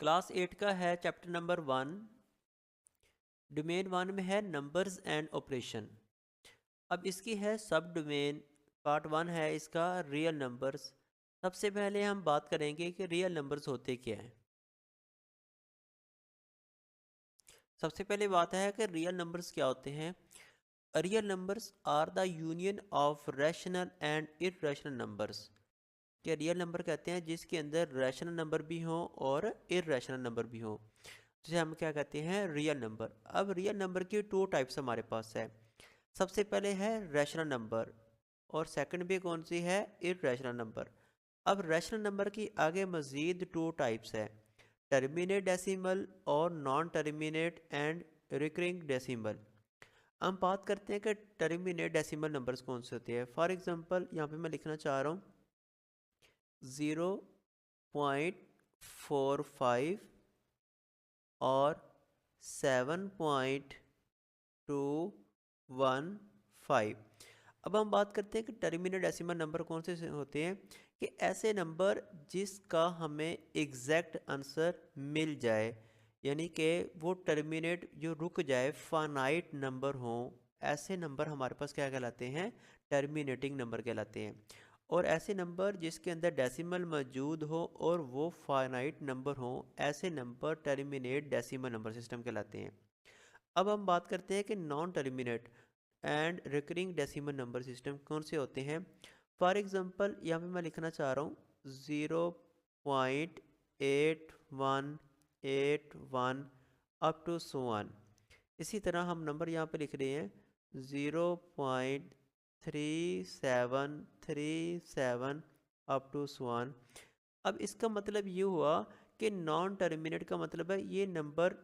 Class 8 का है chapter number 1। Domain 1 में है नंबर्स एंड ऑपरेशन। अब इसकी है सब डोमेन। पार्ट 1 है इसका रियल नंबर्स। सबसे पहले हम बात करेंगे कि रियल नंबर्स होते क्या हैं। सबसे पहले बात है कि रियल नंबर्स क्या होते हैं। Real numbers are the union of rational and irrational numbers. क्या रियल नंबर कहते हैं जिसके अंदर रैशनल नंबर भी हों और इररेशनल नंबर भी हों, जिसे हम क्या कहते हैं, रियल नंबर। अब रियल नंबर की 2 टाइप्स हमारे पास है। सबसे पहले है रैशनल नंबर और सेकंड भी कौन सी है, इररेशनल नंबर। अब रैशनल नंबर की आगे मज़ीद 2 टाइप्स है, टर्मिनेट डेसिमल और non terminate and recurring decimal. हम बात करते हैं कि टर्मिनेट डेसिमल नंबर्स कौन से होते हैं। फॉर एग्जांपल यहाँ पे मैं लिखना चाह रहा हूँ 0.45 और 7.215। अब हम बात करते हैं कि टर्मिनेट डेसिमल नंबर कौन से होते हैं, कि ऐसे नंबर जिसका हमें एग्जैक्ट आंसर मिल जाए, यानी कि वो टर्मिनेट जो रुक जाए, फाइनाइट नंबर हो, ऐसे नंबर हमारे पास क्या कहलाते हैं, टर्मिनेटिंग नंबर कहलाते हैं। और ऐसे नंबर जिसके अंदर डेसिमल मौजूद हो और वो फाइनाइट नंबर हो, ऐसे number terminate decimal number system कहलाते हैं। अब हम बात करते हैं कि non terminate and recurring decimal number system कौन से होते हैं। फॉर एग्जांपल यहाँ पे मैं लिखना चाह रहा हूँ 0.8181 अप टू सो वन। इसी तरह हम नंबर यहाँ पे लिख रहे हैं 0.3737 अप टू सो वन। अब इसका मतलब ये हुआ कि नॉन टर्मिनेट का मतलब है ये नंबर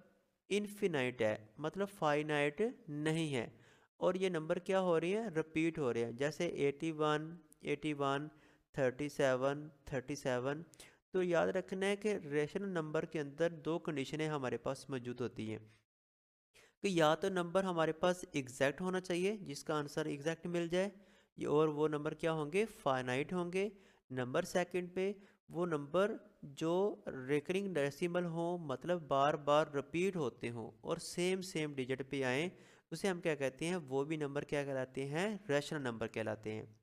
इनफिनाइट है, मतलब फाइनाइट नहीं है। और ये नंबर क्या हो रही है, रिपीट हो रहे हैं, जैसे 81 81 37 37। तो याद रखना है कि रेशनल नंबर के अंदर 2 कंडीशनें हमारे पास मौजूद होती हैं, कि या तो नंबर हमारे पास एग्जैक्ट होना चाहिए जिसका आंसर एग्जैक्ट मिल जाए, और वो नंबर क्या होंगे, फाइनाइट होंगे। नंबर सेकंड पे वो नंबर जो रिकरिंग डेसिमल हो, मतलब बार बार रिपीट होते हों और सेम सेम डिजिट पे आए, उसे हम क्या कहते हैं, वो भी नंबर क्या कहलाते हैं, रैशनल नंबर कहलाते हैं।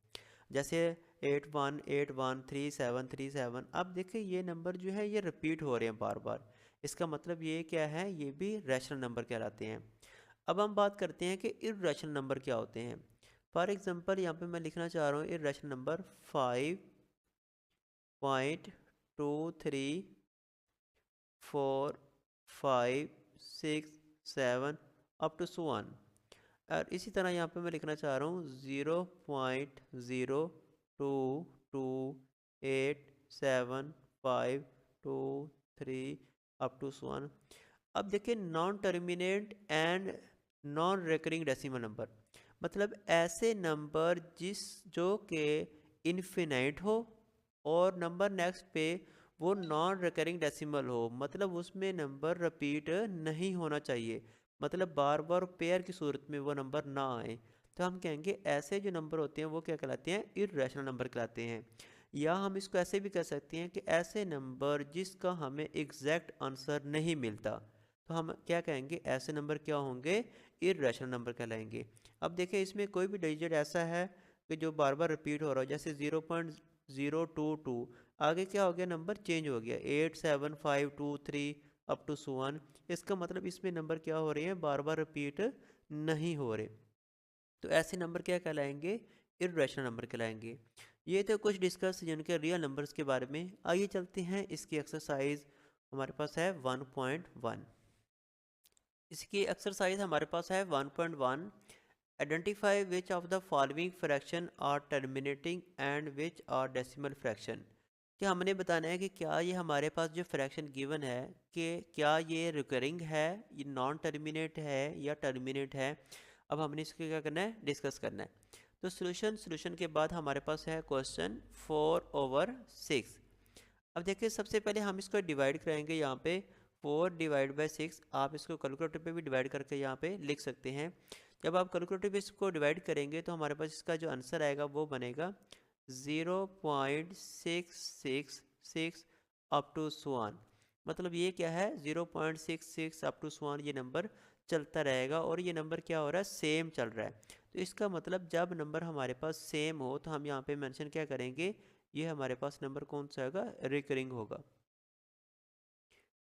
जैसे 81813737। अब देखिए ये नंबर जो है ये रिपीट हो रहे हैं बार बार, इसका मतलब ये क्या है, ये भी रैशनल नंबर कहलाते हैं। अब हम बात करते हैं कि इर्रेशनल नंबर क्या होते हैं। फॉर एग्जांपल यहाँ पे मैं लिखना चाह रहा हूँ irrational number 5.234567 up to so one. और इसी तरह यहाँ पे मैं लिखना चाह रहा हूँ 0.02287523 अप टू सो वन। अब देखिए non terminate and non recurring decimal number, मतलब ऐसे नंबर जो के इनफिनाइट हो और नंबर नेक्स्ट पे वो नॉन रिकरिंग डेसिमल हो, मतलब उसमें नंबर रिपीट नहीं होना चाहिए, मतलब बार बार पेयर की सूरत में वो नंबर ना आए, तो हम कहेंगे ऐसे जो नंबर होते हैं वो क्या कहलाते हैं, इर्रेशनल नंबर कहलाते हैं। या हम इसको ऐसे भी कह सकते हैं कि ऐसे नंबर जिसका हमें एग्जैक्ट आंसर नहीं मिलता, तो हम क्या कहेंगे, ऐसे नंबर क्या होंगे, इर्रेशनल नंबर कहलाएंगे। अब देखिए इसमें कोई भी डिजिट ऐसा है कि जो बार बार रिपीट हो रहा हो, जैसे 0.022, आगे क्या हो गया, नंबर चेंज हो गया 87523 अप टू सो वन। इसका मतलब इसमें नंबर क्या हो रहे हैं, बार बार रिपीट नहीं हो रहे, तो ऐसे नंबर क्या कहलाएंगे, इर्रेशनल नंबर कहलाएंगे। ये तो कुछ डिस्कस जिनके रियल नंबर्स के बारे में। आइए चलते हैं इसकी एक्सरसाइज। हमारे पास है 1.1। इसकी एक्सरसाइज हमारे पास है 1.1। Identify which of the following fraction are terminating and which are decimal fraction. कि हमने बताना है कि क्या ये हमारे पास जो फ्रैक्शन गिवन है, कि क्या ये रिकरिंग है, ये नॉन टर्मिनेट है या टर्मिनेट है। अब हमने इसको क्या करना है, डिस्कस करना है। तो सॉल्यूशन के बाद हमारे पास है क्वेश्चन 4/6। अब देखिए सबसे पहले हम इसको डिवाइड करेंगे, यहाँ पे 4/6। आप इसको कैलकुलेटर पे भी डिवाइड करके यहाँ पे लिख सकते हैं। जब आप कैलकुलेटर पे इसको डिवाइड करेंगे तो हमारे पास इसका जो आंसर आएगा वो बनेगा 0.666 अप टू सो वन। मतलब ये क्या है 0.66 अप टू सो ऑन ये नंबर चलता रहेगा और ये नंबर क्या हो रहा है सेम चल रहा है। तो इसका मतलब जब नंबर हमारे पास सेम हो तो हम यहाँ पे मेंशन क्या करेंगे, ये हमारे पास नंबर कौन सा होगा, रिकरिंग होगा।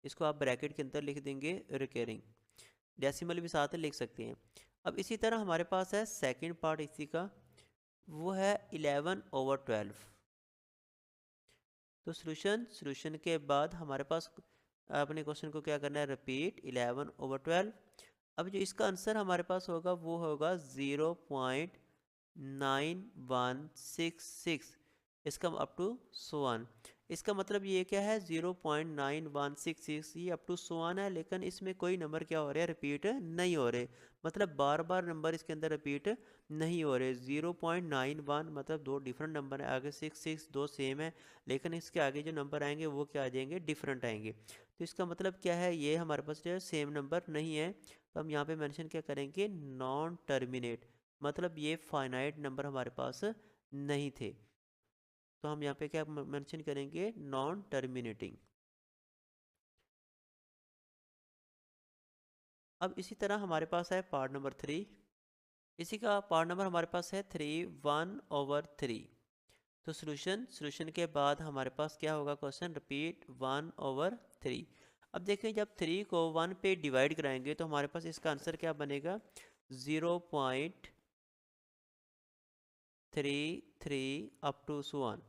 इसको आप ब्रैकेट के अंदर लिख देंगे रिकरिंग, डेसिमल भी साथ लिख सकते हैं। अब इसी तरह हमारे पास है सेकंड पार्ट इसी का, वो है 11/12। तो सॉल्यूशन के बाद हमारे पास अपने क्वेश्चन को क्या करना है, रिपीट 11/12। अब जो इसका आंसर हमारे पास होगा वो होगा 0.9166, इसका अप टू सो वन। इसका मतलब ये क्या है 0.9166 ये अप टू सो वन है, लेकिन इसमें कोई नंबर क्या हो रहा है, रिपीट नहीं हो रहे। मतलब बार बार नंबर इसके अंदर रिपीट नहीं हो रहे। 0.91 मतलब दो डिफरेंट नंबर है, आगे 66 दो सेम है, लेकिन इसके आगे जो नंबर आएंगे वो क्या आ जाएंगे, डिफरेंट आएंगे। तो इसका मतलब क्या है, ये हमारे पास जो है सेम नंबर नहीं है। तो हम यहाँ पे मेंशन क्या करेंगे, नॉन टर्मिनेट, मतलब ये फाइनाइट नंबर हमारे पास नहीं थे। तो हम यहाँ पे क्या मेंशन करेंगे, नॉन टर्मिनेटिंग। अब इसी तरह हमारे पास है पार्ट नंबर 3। इसी का पार्ट नंबर हमारे पास है 3, 1/3। तो सॉल्यूशन के बाद हमारे पास क्या होगा, क्वेश्चन रिपीट 1/3। अब देखिए जब 3 को 1 पे डिवाइड कराएंगे तो हमारे पास इसका आंसर क्या बनेगा, 0.33 अप टू सो वन।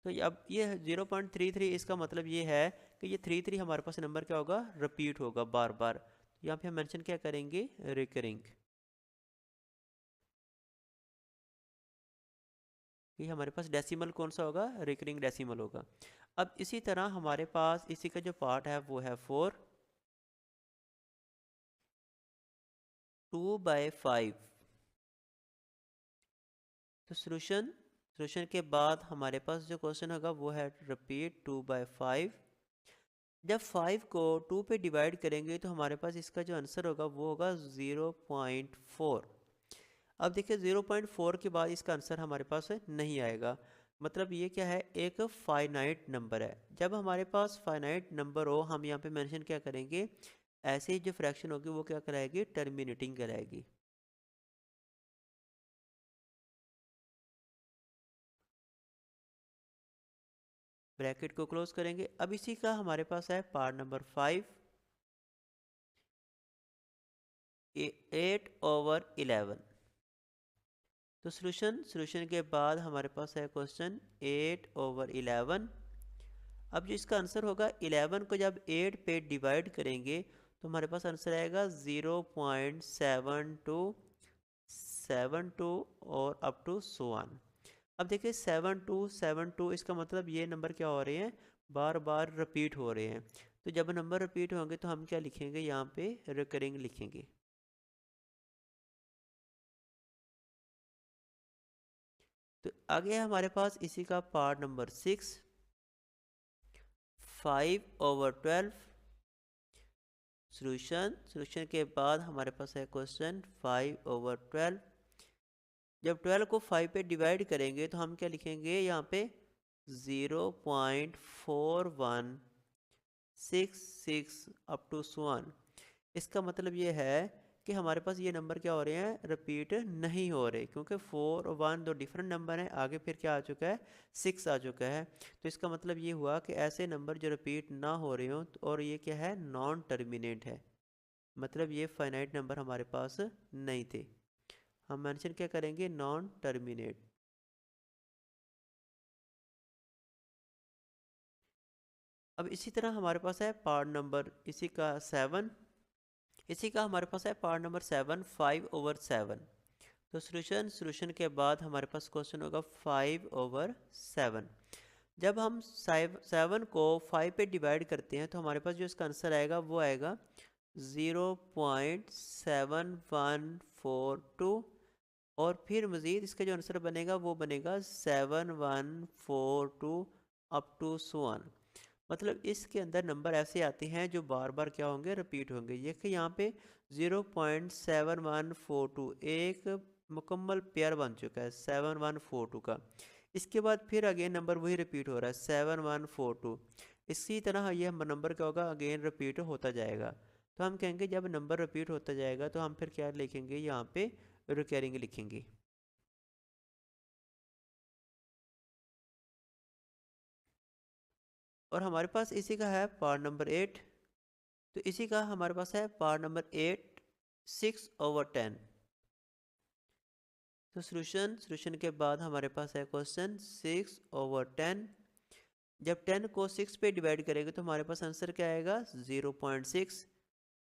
तो अब ये 0.33 इसका मतलब ये है कि ये 33 हमारे पास नंबर क्या होगा, रिपीट होगा बार बार। यहाँ पे हम मेंशन क्या करेंगे, रिकरिंग। ये हमारे पास डेसिमल कौन सा होगा, रिकरिंग डेसिमल होगा। अब इसी तरह हमारे पास इसी का जो पार्ट है वो है 4, 2/5। तो सॉल्यूशन के बाद हमारे पास जो क्वेश्चन होगा वो है रिपीट 2/5। जब 5 को 2 पे डिवाइड करेंगे तो हमारे पास इसका जो आंसर होगा वो होगा 0.4। अब देखिए 0.4 के बाद इसका आंसर हमारे पास नहीं आएगा। मतलब ये क्या है, एक फाइनाइट नंबर है। जब हमारे पास फाइनाइट नंबर हो हम यहाँ पे मेंशन क्या करेंगे, ऐसे ही जो फ्रैक्शन होगी वो क्या कराएगी, टर्मिनेटिंग कराएगी। ब्रैकेट को क्लोज करेंगे। अब इसी का हमारे पास है पार्ट नंबर 5, 8/11। तो सॉल्यूशन के बाद हमारे पास है क्वेश्चन 8/11। अब जो इसका आंसर होगा 11 को जब 8 पे डिवाइड करेंगे तो हमारे पास आंसर आएगा 0.7272 और अप टू सो वन। अब देखिए 7272 इसका मतलब ये नंबर क्या हो रहे हैं, बार बार रिपीट हो रहे हैं। तो जब नंबर रिपीट होंगे तो हम क्या लिखेंगे, यहाँ पे रिकरिंग लिखेंगे। तो आगे हमारे पास इसी का पार्ट नंबर 6, 5/12। सॉल्यूशन के बाद हमारे पास है क्वेश्चन 5/12। जब 12 को 5 पे डिवाइड करेंगे तो हम क्या लिखेंगे, यहाँ पे 0.4166 अप टू वन। इसका मतलब ये है कि हमारे पास ये नंबर क्या हो रहे हैं, रिपीट नहीं हो रहे, क्योंकि 4 और 1 दो डिफरेंट नंबर हैं, आगे फिर क्या आ चुका है, 6 आ चुका है। तो इसका मतलब ये हुआ कि ऐसे नंबर जो रिपीट ना हो रहे हो और ये क्या है, नॉन टर्मिनेट है, मतलब ये फाइनाइट नंबर हमारे पास नहीं थे। हम मेंशन क्या करेंगे, नॉन टर्मिनेट। अब इसी तरह हमारे पास है पार्ट नंबर इसी का 7। इसी का हमारे पास है पार्ट नंबर 7, 5/7। तो सॉल्यूशन के बाद हमारे पास क्वेश्चन होगा 5/7। जब हम 7 को 5 पे डिवाइड करते हैं तो हमारे पास जो इसका आंसर आएगा वो आएगा 0.7142 और फिर मज़ीद इसका जो आंसर बनेगा वो बनेगा 7142 अप टू सो वन। मतलब इसके अंदर नंबर ऐसे आते हैं जो बार बार क्या होंगे, रिपीट होंगे। ये कि यहाँ पे 0.7142 एक मुकम्मल पेयर बन चुका है 7142 का। इसके बाद फिर अगेन नंबर वही रिपीट हो रहा है 7142। इसी तरह ये नंबर क्या होगा, अगेन रिपीट होता जाएगा। तो हम कहेंगे जब नंबर रिपीट होता जाएगा तो हम फिर क्या लिखेंगे, यहाँ पे रिकरिंग लिखेंगे। और हमारे पास इसी का है पार्ट नंबर 8। तो इसी का हमारे पास है पार्ट नंबर 8, 6/10। तो सोल्यूशन के बाद हमारे पास है क्वेश्चन 6/10। जब 10 को 6 पे डिवाइड करेंगे तो हमारे पास आंसर क्या आएगा, 0.6।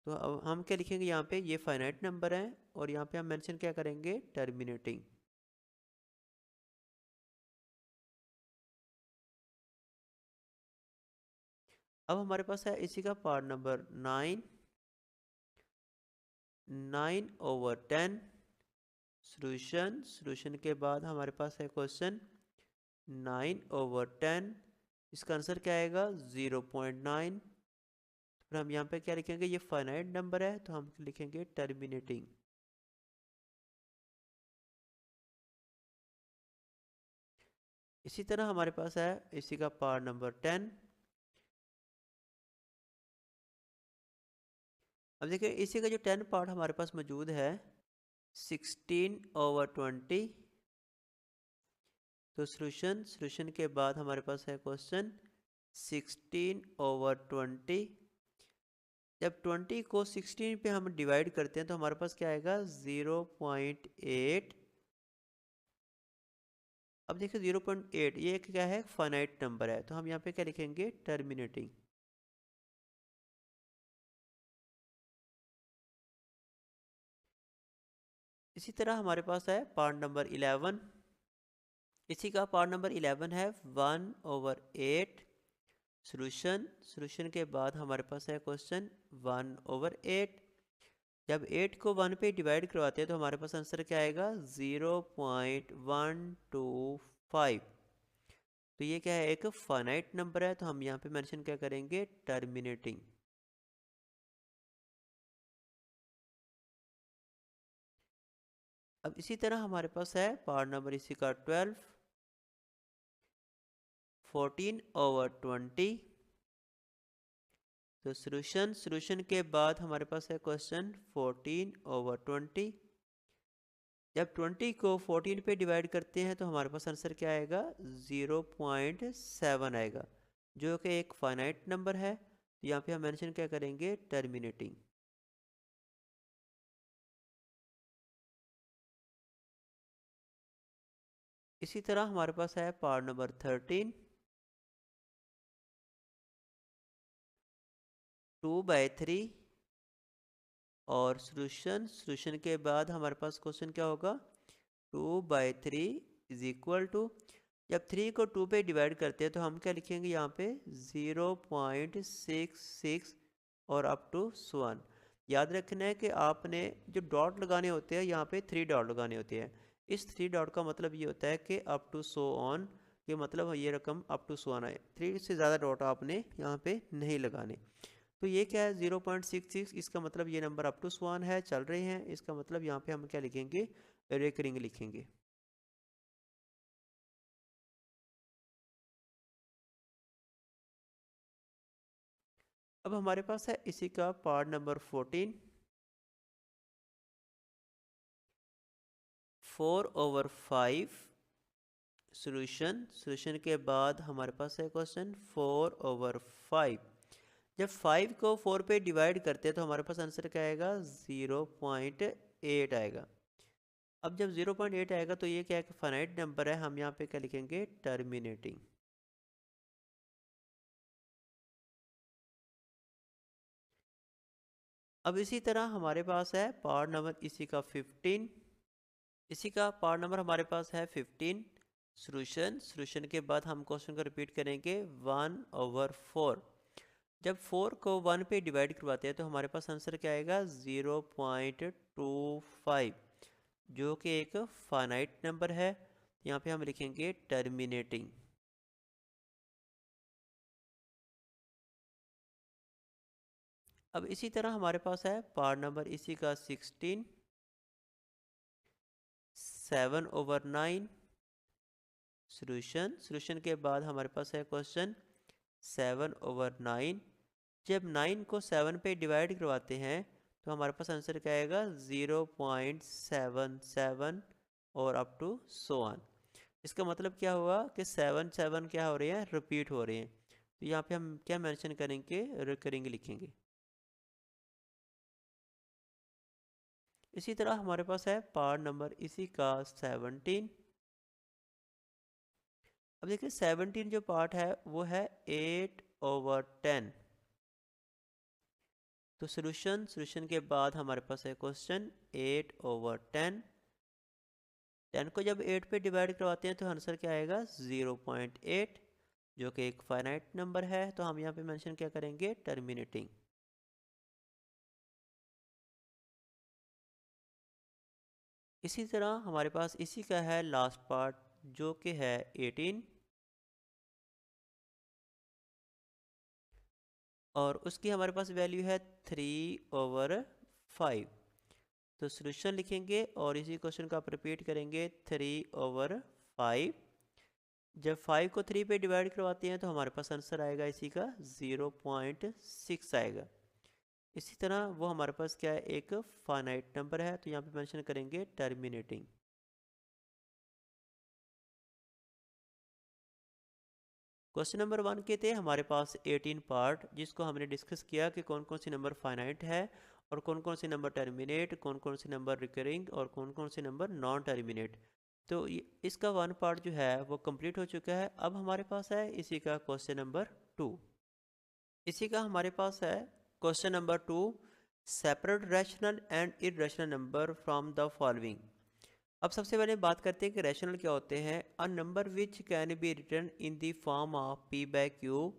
तो अब हम क्या लिखेंगे, यहाँ पे ये फाइनाइट नंबर है और यहाँ पे हम मेंशन क्या करेंगे, टर्मिनेटिंग। अब हमारे पास है इसी का पार्ट नंबर 9, 9/10। सोल्यूशन के बाद हमारे पास है क्वेश्चन 9/10। इसका आंसर क्या आएगा, 0.9। फिर हम यहाँ पे क्या लिखेंगे, ये फाइनाइट नंबर है तो हम लिखेंगे टर्मिनेटिंग। इसी तरह हमारे पास है इसी का पार्ट नंबर 10। अब देखिए इसी का जो 10 पार्ट हमारे पास मौजूद है, 16/20। तो सोल्यूशन के बाद हमारे पास है क्वेश्चन 16/20। जब 20 को 16 पे हम डिवाइड करते हैं तो हमारे पास क्या आएगा, 0.8। अब देखिए 0.8 ये क्या है, फाइनाइट नंबर है, तो हम यहाँ पे क्या लिखेंगे, टर्मिनेटिंग। इसी तरह हमारे पास है पार्ट नंबर 11। इसी का पार्ट नंबर 11 है 1/8। सोल्यूशन के बाद हमारे पास है क्वेश्चन 1/8। जब 8 को 1 पे डिवाइड करवाते हैं तो हमारे पास आंसर क्या आएगा, 0.125। तो ये क्या है, एक फाइनाइट नंबर है, तो हम यहाँ पे मेंशन क्या करेंगे, टर्मिनेटिंग। अब इसी तरह हमारे पास है पार्ट नंबर इसी का 12, 14/20। तो सोल्यूशन के बाद हमारे पास है क्वेश्चन 14/20। जब 20 को 14 पे डिवाइड करते हैं तो हमारे पास आंसर क्या आएगा, 0.7 आएगा, जो कि एक फाइनाइट नंबर है। तो यहाँ पे हम मेंशन क्या करेंगे, टर्मिनेटिंग। इसी तरह हमारे पास है पार्ट नंबर 13, 2/3। और सोल्यूशन के बाद हमारे पास क्वेश्चन क्या होगा, 2/3 इज इक्वल टू, जब 3 को 2 पे डिवाइड करते हैं तो हम क्या लिखेंगे, यहाँ पे 0.66 और अप टू 1। याद रखना है कि आपने जो डॉट लगाने होते हैं यहाँ पे 3 डॉट लगाने होते हैं। इस 3 डॉट का मतलब ये होता है कि अप टू सो ऑन, ये मतलब ये रकम अप टू 1 आए। 3 से ज़्यादा डॉट आपने यहाँ पे नहीं लगाने। तो ये क्या है, 0.66, इसका मतलब ये नंबर अप टू 1 है, चल रहे हैं। इसका मतलब यहाँ पे हम क्या लिखेंगे, रेकरिंग लिखेंगे। अब हमारे पास है इसी का पार्ट नंबर 14, 4/5। सोल्यूशन के बाद हमारे पास है क्वेश्चन 4/5। जब 5 को 4 पे डिवाइड करते हैं तो हमारे पास आंसर क्या आएगा, 0.8 आएगा। अब जब 0.8 आएगा तो ये क्या है, फाइनाइट नंबर है, हम यहाँ पे क्या लिखेंगे, टर्मिनेटिंग। अब इसी तरह हमारे पास है पार्ट नंबर इसी का 15। इसी का पार्ट नंबर हमारे पास है 15। सोल्यूशन के बाद हम क्वेश्चन को रिपीट करेंगे, 1/4। जब 4 को 1 पे डिवाइड करवाते हैं तो हमारे पास आंसर क्या आएगा, 0.25, जो कि एक फाइनाइट नंबर है। यहाँ पे हम लिखेंगे टर्मिनेटिंग। अब इसी तरह हमारे पास है पार्ट नंबर इसी का 16, 7/9। सोल्यूशन के बाद हमारे पास है क्वेश्चन 7/9। जब 9 को 7 पे डिवाइड करवाते हैं तो हमारे पास आंसर क्या आएगा 0.77 और अप टू सो ऑन। इसका मतलब क्या हुआ कि 7 क्या हो रहे हैं, रिपीट हो रहे हैं। तो यहाँ पे हम क्या मेंशन करेंगे, रिकरिंग लिखेंगे। इसी तरह हमारे पास है पार्ट नंबर इसी का 17। अब देखिए 17 जो पार्ट है वो है 8/10। तो सोल्यूशन के बाद हमारे पास है क्वेश्चन 8/10। 10 को जब 8 पे डिवाइड करवाते हैं तो आंसर क्या आएगा 0.8, जो कि एक फाइनाइट नंबर है। तो हम यहाँ पे मेंशन क्या करेंगे, टर्मिनेटिंग। इसी तरह हमारे पास इसी का है लास्ट पार्ट जो कि है 18, और उसकी हमारे पास वैल्यू है 3/5। तो सोल्यूशन लिखेंगे और इसी क्वेश्चन को आप रिपीट करेंगे 3/5। जब 5 को 3 पे डिवाइड करवाते हैं तो हमारे पास आंसर आएगा इसी का 0.6 आएगा। इसी तरह वो हमारे पास क्या है, एक फाइनाइट नंबर है। तो यहाँ पे मेंशन करेंगे टर्मिनेटिंग। क्वेश्चन नंबर 1 के थे हमारे पास 18 पार्ट, जिसको हमने डिस्कस किया कि कौन कौन सी नंबर फाइनाइट है और कौन कौन से नंबर टर्मिनेट, कौन कौन से नंबर रिकरिंग और कौन कौन से नंबर नॉन टर्मिनेट। तो इसका 1 पार्ट जो है वो कंप्लीट हो चुका है। अब हमारे पास है इसी का क्वेश्चन नंबर 2। इसी का हमारे पास है question number 2, separate rational and irrational number from the following. अब सबसे पहले बात करते हैं कि रैशनल क्या होते हैं। A number which can be written in the form of p by q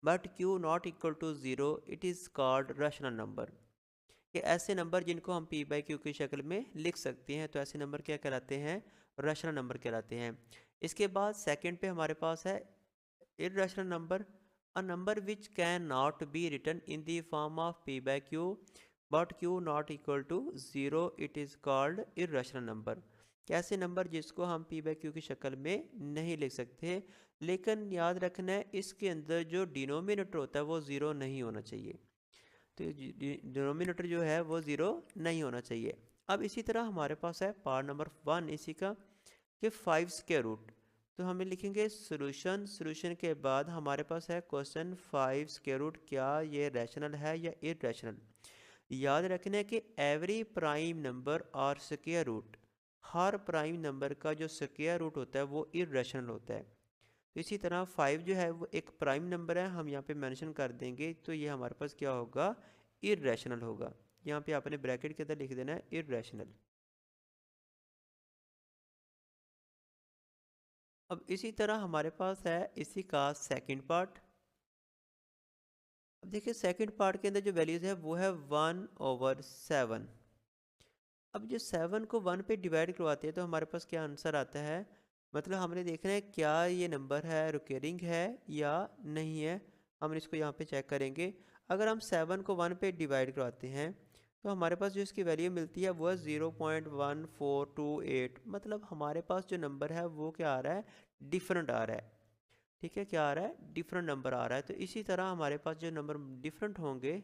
but q not equal to 0, it is called rational number. कि ऐसे नंबर जिनको हम p बाय q की शक्ल में लिख सकते हैं, तो ऐसे नंबर क्या कहलाते हैं, रैशनल नंबर कहलाते हैं। इसके बाद सेकंड पे हमारे पास है irrational number. A number which can not be written in the form of p by q but q not equal to 0, it is called irrational number. कैसे नंबर जिसको हम p बाय q की शक्ल में नहीं लिख सकते, लेकिन याद रखना है इसके अंदर जो डिनोमिनेटर होता है वो ज़ीरो नहीं होना चाहिए। तो डिनोमिनेटर जो है वो ज़ीरो नहीं होना चाहिए। अब इसी तरह हमारे पास है पार्ट नंबर 1 इसी का कि 5 स्क्वायर रूट। तो हमें लिखेंगे सोल्यूशन के बाद हमारे पास है क्वेश्चन 5 स्क्वायर रूट, क्या ये रैशनल है या इरेशनल। याद रखना है कि एवरी प्राइम नंबर और स्क्वायर रूट, हर प्राइम नंबर का जो स्क्वायर रूट होता है वो इरेशनल होता है। तो इसी तरह 5 जो है वो एक प्राइम नंबर है, हम यहाँ पे मेंशन कर देंगे। तो ये हमारे पास क्या होगा, इरेशनल होगा। यहाँ पे आपने ब्रैकेट के अंदर लिख देना है इरेशनल। अब इसी तरह हमारे पास है इसी का सेकंड पार्ट। अब देखिए सेकंड पार्ट के अंदर जो वैल्यूज़ है वो है 1/7। अब जो 7 को 1 पे डिवाइड करवाते हैं तो हमारे पास क्या आंसर आता है, मतलब हमने देखना है क्या ये नंबर है रिकरिंग है या नहीं है। हम इसको यहाँ पे चेक करेंगे। अगर हम 7 को 1 पे डिवाइड करवाते हैं तो हमारे पास जो इसकी वैल्यू मिलती है वो है 0.1428। मतलब हमारे पास जो नंबर है वो क्या आ रहा है, डिफरेंट आ रहा है। ठीक है, क्या आ रहा है, डिफरेंट नंबर आ रहा है। तो इसी तरह हमारे पास जो नंबर डिफरेंट होंगे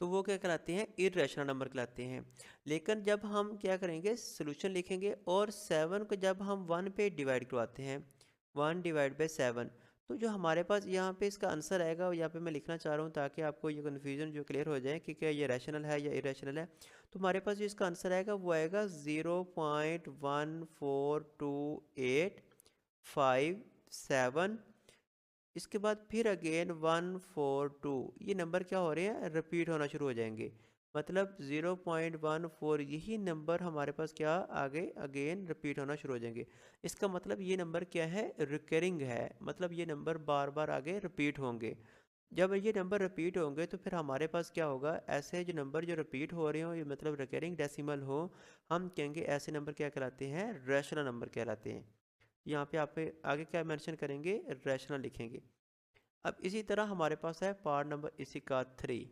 तो वो क्या कहलाते हैं, इरेशनल नंबर कहलाते हैं। लेकिन जब हम क्या करेंगे, सोल्यूशन लिखेंगे और 7 को जब हम 1 पे डिवाइड करवाते हैं, 1/7, तो जो हमारे पास यहाँ पे इसका आंसर आएगा, यहाँ पे मैं लिखना चाह रहा हूँ ताकि आपको ये कन्फ्यूजन जो क्लियर हो जाए कि क्या ये रैशनल है या इरेशनल है। तो हमारे पास जो इसका आंसर आएगा वो आएगा 0.142857। इसके बाद फिर अगेन 142, ये नंबर क्या हो रहे हैं, रिपीट होना शुरू हो जाएंगे। मतलब 0.14 यही नंबर हमारे पास क्या आगे अगेन रिपीट होना शुरू हो जाएंगे। इसका मतलब ये नंबर क्या है, रिकरिंग है। मतलब ये नंबर बार बार आगे रिपीट होंगे। जब ये नंबर रिपीट होंगे तो फिर हमारे पास क्या होगा, ऐसे जो नंबर जो रिपीट हो रहे हो ये मतलब रिकरिंग डेसिमल हो, हम कहेंगे ऐसे नंबर क्या कहलाते हैं, रैशनल नंबर कहलाते हैं। यहाँ पे आप आगे क्या मेंशन करेंगे, रैशनल लिखेंगे। अब इसी तरह हमारे पास है पार्ट नंबर इसी का 3।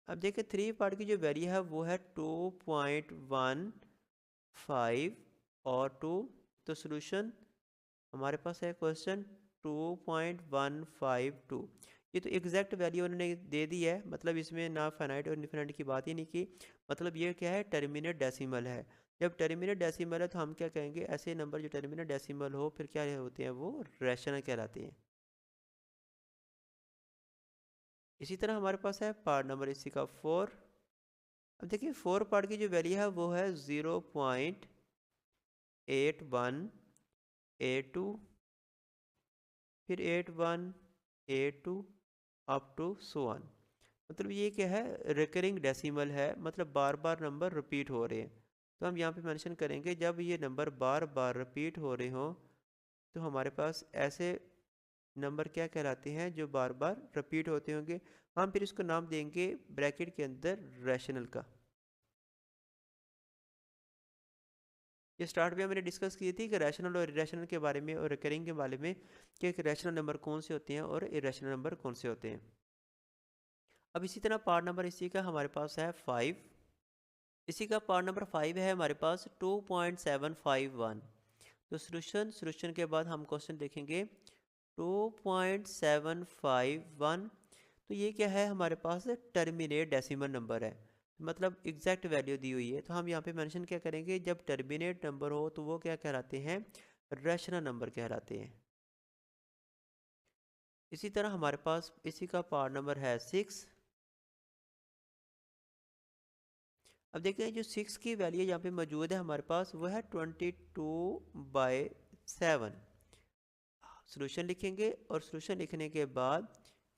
अब देखिए 3 पार्ट की जो वैल्यू है वो है 2.15 और 2। तो सोल्यूशन हमारे पास है क्वेश्चन 2.152। ये तो एग्जैक्ट वैल्यू उन्होंने दे दी है, मतलब इसमें ना फाइनाइट और इनफिनिट की बात ही नहीं की। मतलब ये क्या है, टर्मिनेट डेसिमल है। जब टर्मिनेट डेसिमल है तो हम क्या कहेंगे, ऐसे नंबर जो टर्मिनेट डेसिमल हो फिर क्या होते हैं, वो रैशनल कहलाते हैं। इसी तरह हमारे पास है पार्ट नंबर इसी का 4। अब देखिए 4 पार्ट की जो वैल्यू है वो है 0.8182, फिर 8182 अप टू सो ऑन। मतलब ये क्या है, रिकरिंग डेसिमल है, मतलब बार बार नंबर रिपीट हो रहे हैं। तो हम यहाँ पे मेंशन करेंगे जब ये नंबर बार बार रिपीट हो रहे हों तो हमारे पास ऐसे नंबर क्या कहलाते हैं, जो बार बार रिपीट होते होंगे। हम फिर इसको नाम देंगे ब्रैकेट के अंदर रैशनल का। ये स्टार्ट में मैंने डिस्कस की थी कि रैशनल और इरेशनल के बारे में और रिकरिंग के बारे में, कि रैशनल नंबर कौन से होते हैं और इरेशनल नंबर कौन से होते हैं। अब इसी तरह पार्ट नंबर इसी का हमारे पास है 5। इसी का पार्ट नंबर 5 है हमारे पास 2.751। तो सॉल्यूशन के बाद हम क्वेश्चन देखेंगे 2.751। तो ये क्या है, हमारे पास टर्मिनेट डेसिमल नंबर है, मतलब एग्जैक्ट वैल्यू दी हुई है। तो हम यहाँ पे मेंशन क्या करेंगे, जब टर्मिनेट नंबर हो तो वो क्या कहलाते हैं, रैशनल नंबर कहलाते हैं। इसी तरह हमारे पास इसी का पार्ट नंबर है 6। अब देखते हैं जो 6 की वैल्यू यहाँ पे मौजूद है हमारे पास, वो है 22/7। सोल्यूशन लिखेंगे और सोल्यूशन लिखने के बाद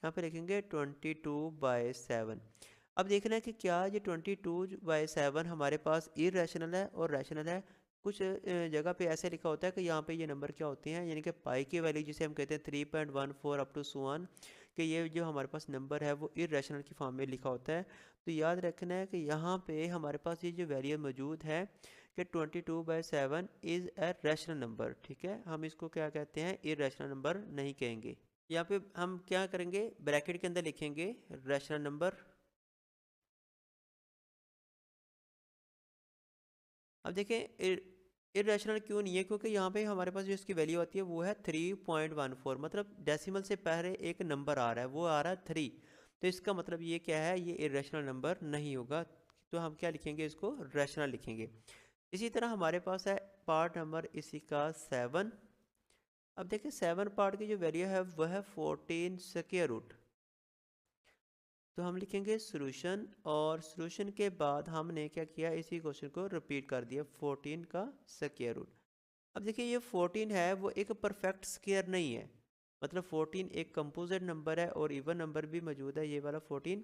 यहाँ पे लिखेंगे 22/7। अब देखना है कि क्या ये 22/7 हमारे पास इरेशनल है और रैशनल है। कुछ जगह पे ऐसे लिखा होता है कि यहाँ पे ये नंबर क्या होते हैं, यानी कि पाई की वैल्यू जिसे हम कहते हैं 3.14 अप टू सो ऑन, कि ये जो हमारे पास नंबर है वो इरेशनल की फॉर्म में लिखा होता है। तो याद रखना है कि यहाँ पे हमारे पास ये जो वैल्यू मौजूद है कि 22/7 इज़ ए रैशनल नंबर। ठीक है, हम इसको क्या कहते हैं, इरेशनल नंबर नहीं कहेंगे। यहाँ पे हम क्या करेंगे, ब्रैकेट के अंदर लिखेंगे रैशनल नंबर। अब देखें इरेशनल क्यों नहीं है, क्योंकि यहाँ पे हमारे पास जो इसकी वैल्यू आती है वो है 3.14, मतलब डेसिमल से पहले एक नंबर आ रहा है, वो आ रहा है 3। तो इसका मतलब ये क्या है, ये इरेशनल नंबर नहीं होगा। तो हम क्या लिखेंगे, इसको रैशनल लिखेंगे। इसी तरह हमारे पास है पार्ट नंबर इसी का 7। अब देखिए 7 पार्ट की जो वैल्यू है वह है 14 स्क्वायर रूट। तो हम लिखेंगे सॉल्यूशन, और सॉल्यूशन के बाद हमने क्या किया, इसी क्वेश्चन को रिपीट कर दिया 14 का स्क्वायर रूट। अब देखिए ये 14 है वो एक परफेक्ट स्क्वायर नहीं है, मतलब 14 एक कंपोजिट नंबर है और इवन नंबर भी मौजूद है, ये वाला 14।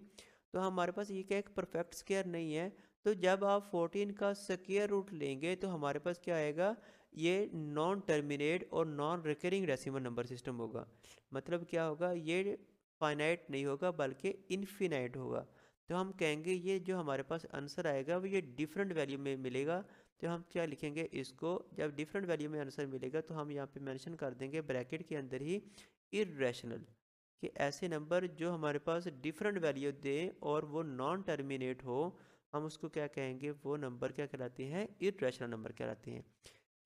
तो हमारे पास ये क्या एक परफेक्ट स्क्वायर नहीं है। तो जब आप 14 का स्क्वायर रूट लेंगे तो हमारे पास क्या आएगा, ये नॉन टर्मिनेट और non recurring decimal number system होगा। मतलब क्या होगा, ये फाइनाइट नहीं होगा बल्कि इनफिनाइट होगा। तो हम कहेंगे ये जो हमारे पास आंसर आएगा वो ये डिफरेंट वैल्यू में मिलेगा। तो हम क्या लिखेंगे इसको, जब डिफरेंट वैल्यू में आंसर मिलेगा तो हम यहाँ पे मेंशन कर देंगे ब्रैकेट के अंदर ही इरेशनल, कि ऐसे नंबर जो हमारे पास डिफरेंट वैल्यू दें और वो नॉन टर्मिनेट हो, हम उसको क्या कहेंगे, वो नंबर क्या कहलाते हैं, इरेशनल नंबर कहलाते हैं।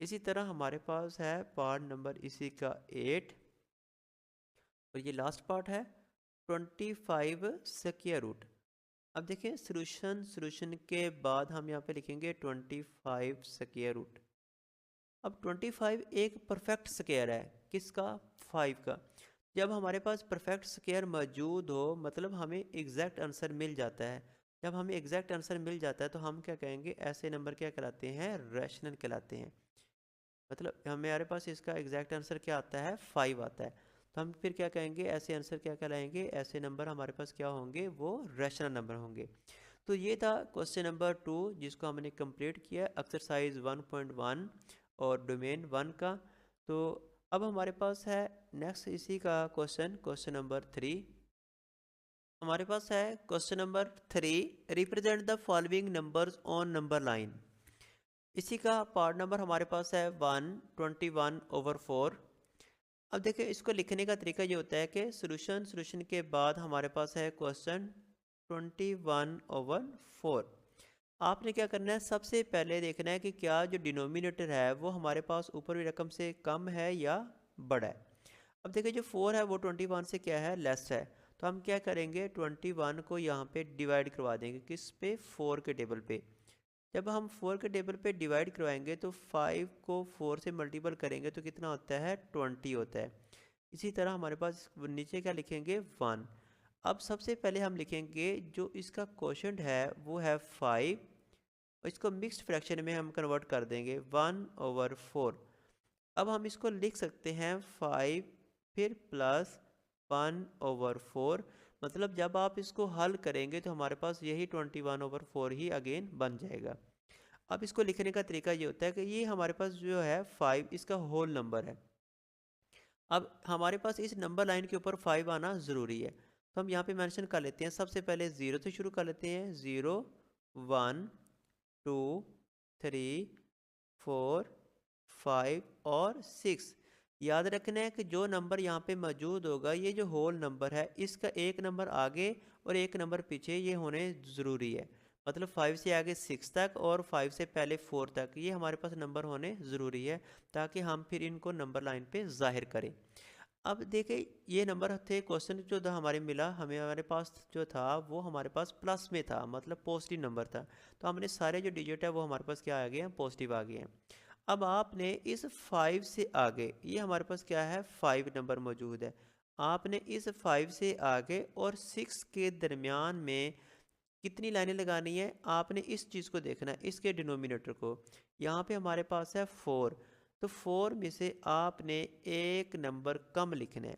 इसी तरह हमारे पास है पार्ट नंबर इसी का 8, और ये लास्ट पार्ट है 25 स्क्वायर रूट। अब देखिए सॉल्यूशन के बाद हम यहाँ पे लिखेंगे 25 स्क्वायर रूट। अब 25 एक परफेक्ट स्क्वायर है, किसका, 5 का। जब हमारे पास परफेक्ट स्क्वायर मौजूद हो मतलब हमें एग्जैक्ट आंसर मिल जाता है। जब हमें एग्जैक्ट आंसर मिल जाता है तो हम क्या कहेंगे, ऐसे नंबर क्या कहलाते हैं, रैशनल कहलाते हैं। मतलब हमारे पास इसका एग्जैक्ट आंसर क्या आता है, 5 आता है। तो हम फिर क्या कहेंगे, ऐसे आंसर क्या कहलाएंगे, ऐसे नंबर हमारे पास क्या होंगे, वो रैशनल नंबर होंगे। तो ये था क्वेश्चन नंबर 2 जिसको हमने कंप्लीट किया, एक्सरसाइज 1.1 और डोमेन 1 का। तो अब हमारे पास है नेक्स्ट इसी का क्वेश्चन नंबर 3। हमारे पास है question number 3, represent the following numbers on number line. इसी का पार्ट नंबर हमारे पास है 121/4। अब देखिए इसको लिखने का तरीका ये होता है कि सॉल्यूशन के बाद हमारे पास है क्वेश्चन 21/4। आपने क्या करना है, सबसे पहले देखना है कि क्या जो डिनोमिनेटर है वो हमारे पास ऊपर वाली रकम से कम है या बड़ा है। अब देखिए जो 4 है वो 21 से क्या है, लेस है। तो हम क्या करेंगे, 21 को यहाँ पे डिवाइड करवा देंगे, किस पे, 4 के टेबल पे। जब हम 4 के टेबल पे डिवाइड करवाएंगे तो 5 को 4 से मल्टीपल करेंगे तो कितना होता है, 20 होता है। इसी तरह हमारे पास नीचे क्या लिखेंगे, 1। अब सबसे पहले हम लिखेंगे जो इसका क्वोशंट है वो है 5, और इसको मिक्स्ड फ्रैक्शन में हम कन्वर्ट कर देंगे 1/4। अब हम इसको लिख सकते हैं 5 फिर प्लस 1/4, मतलब जब आप इसको हल करेंगे तो हमारे पास यही 21/4 ही अगेन बन जाएगा। अब इसको लिखने का तरीका ये होता है कि ये हमारे पास जो है 5 इसका होल नंबर है। अब हमारे पास इस नंबर लाइन के ऊपर 5 आना ज़रूरी है, तो हम यहाँ पे मेंशन कर लेते हैं। सबसे पहले 0 से शुरू कर लेते हैं, 0 1 2 3 4 5 और 6। याद रखना है कि जो नंबर यहाँ पे मौजूद होगा, ये जो होल नंबर है, इसका एक नंबर आगे और एक नंबर पीछे ये होने ज़रूरी है। मतलब 5 से आगे 6 तक और 5 से पहले 4 तक ये हमारे पास नंबर होने ज़रूरी है, ताकि हम फिर इनको नंबर लाइन पे जाहिर करें। अब देखिए ये नंबर थे, क्वेश्चन जो था हमारे मिला, हमें हमारे पास जो था वो हमारे पास प्लस में था, मतलब पॉजिटिव नंबर था। तो हमने सारे जो डिजिट है वो हमारे पास क्या आ गए हैं, पॉजिटिव आ गए हैं। अब आपने इस 5 से आगे, ये हमारे पास क्या है, 5 नंबर मौजूद है। आपने इस 5 से आगे और 6 के दरमियान में कितनी लाइनें लगानी है, आपने इस चीज़ को देखना है, इसके डिनोमिनेटर को। यहाँ पे हमारे पास है 4, तो 4 में से आपने एक नंबर कम लिखना है।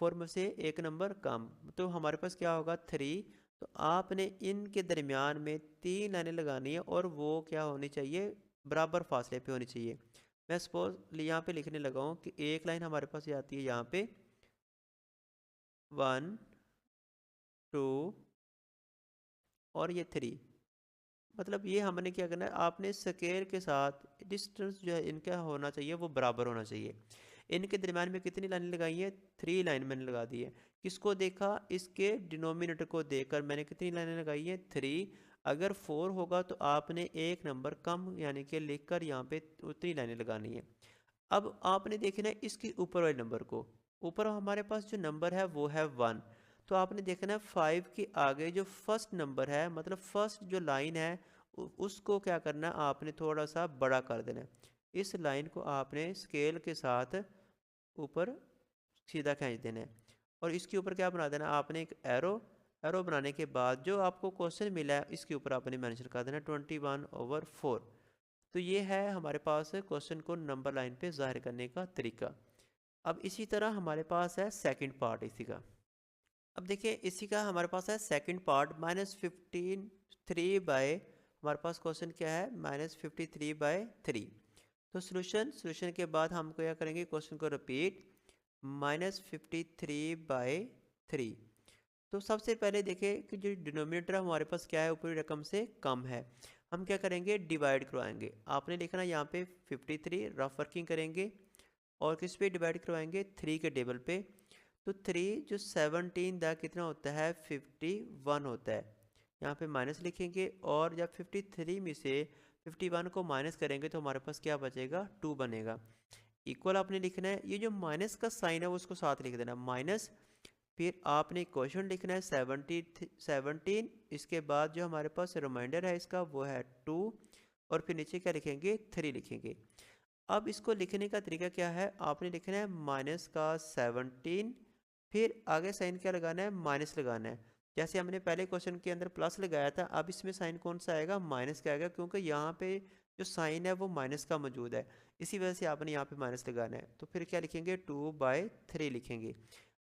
4 में से एक नंबर कम, तो हमारे पास क्या होगा, 3। तो आपने इनके दरमियान में 3 लाइनें लगानी है, और वो क्या होनी चाहिए, बराबर फासले पे होनी चाहिए। मैं सपोज यहाँ पे लिखने लगा हूँ कि एक लाइन हमारे पास ये आती है यहाँ पे 1 2 और ये 3। मतलब ये हमने क्या करना है, आपने स्केल के साथ डिस्टेंस जो है इनका होना चाहिए वो बराबर होना चाहिए। इनके दरम्यान में कितनी लाइन लगाई है, 3 लाइन मैंने लगा दी है। किसको देखा, इसके डिनोमिनेटर को देखकर मैंने कितनी लाइनें लगाई है, 3। अगर 4 होगा तो आपने एक नंबर कम यानी कि लिखकर यहाँ पे उतनी लाइनें लगानी है। अब आपने देखना है इसके ऊपर वाले नंबर को। ऊपर हमारे पास जो नंबर है वो है 1, तो आपने देखना है 5 के आगे जो फर्स्ट नंबर है, मतलब फर्स्ट जो लाइन है, उसको क्या करना है, आपने थोड़ा सा बड़ा कर देना है। इस लाइन को आपने स्केल के साथ ऊपर सीधा खींच देना है, और इसके ऊपर क्या बना देना, आपने एक एरो। एरो बनाने के बाद जो आपको क्वेश्चन मिला है इसके ऊपर आपने मेंशन कर देना 21/4। तो ये है हमारे पास क्वेश्चन को नंबर लाइन पे जाहिर करने का तरीका। अब इसी तरह हमारे पास है सेकंड पार्ट इसी का। अब देखिए इसी का हमारे पास है सेकंड पार्ट, -53/, हमारे पास क्वेश्चन क्या है, -53/3। तो सोल्यूशन के बाद हम क्या करेंगे, क्वेश्चन को रिपीट, -53/3। तो सबसे पहले देखें कि जो डिनोमिनेटर हमारे पास क्या है, ऊपरी रकम से कम है। हम क्या करेंगे, डिवाइड करवाएंगे। आपने लिखना यहाँ पे 53, रफ वर्किंग करेंगे और किस पे डिवाइड करवाएंगे, 3 के टेबल पे। तो 3 जो 17 दा कितना होता है, 51 होता है। यहाँ पे माइनस लिखेंगे, और जब 53 में से 51 को माइनस करेंगे तो हमारे पास क्या बचेगा, 2 बनेगा। इक्वल आपने लिखना है, ये जो माइनस का साइन है वो उसको साथ लिख देना, माइनस। फिर आपने क्वेश्चन लिखना है 17, इसके बाद जो हमारे पास रिमाइंडर है इसका वो है 2, और फिर नीचे क्या लिखेंगे, 3 लिखेंगे। अब इसको लिखने का तरीका क्या है, आपने लिखना है माइनस का 17, फिर आगे साइन क्या लगाना है, माइनस लगाना है। जैसे हमने पहले क्वेश्चन के अंदर प्लस लगाया था, अब इसमें साइन कौन सा आएगा, माइनस का आएगा, क्योंकि यहाँ पे जो साइन है वो माइनस का मौजूद है, इसी वजह से आपने यहाँ पे माइनस लगाना है। तो फिर क्या लिखेंगे, 2/3 लिखेंगे।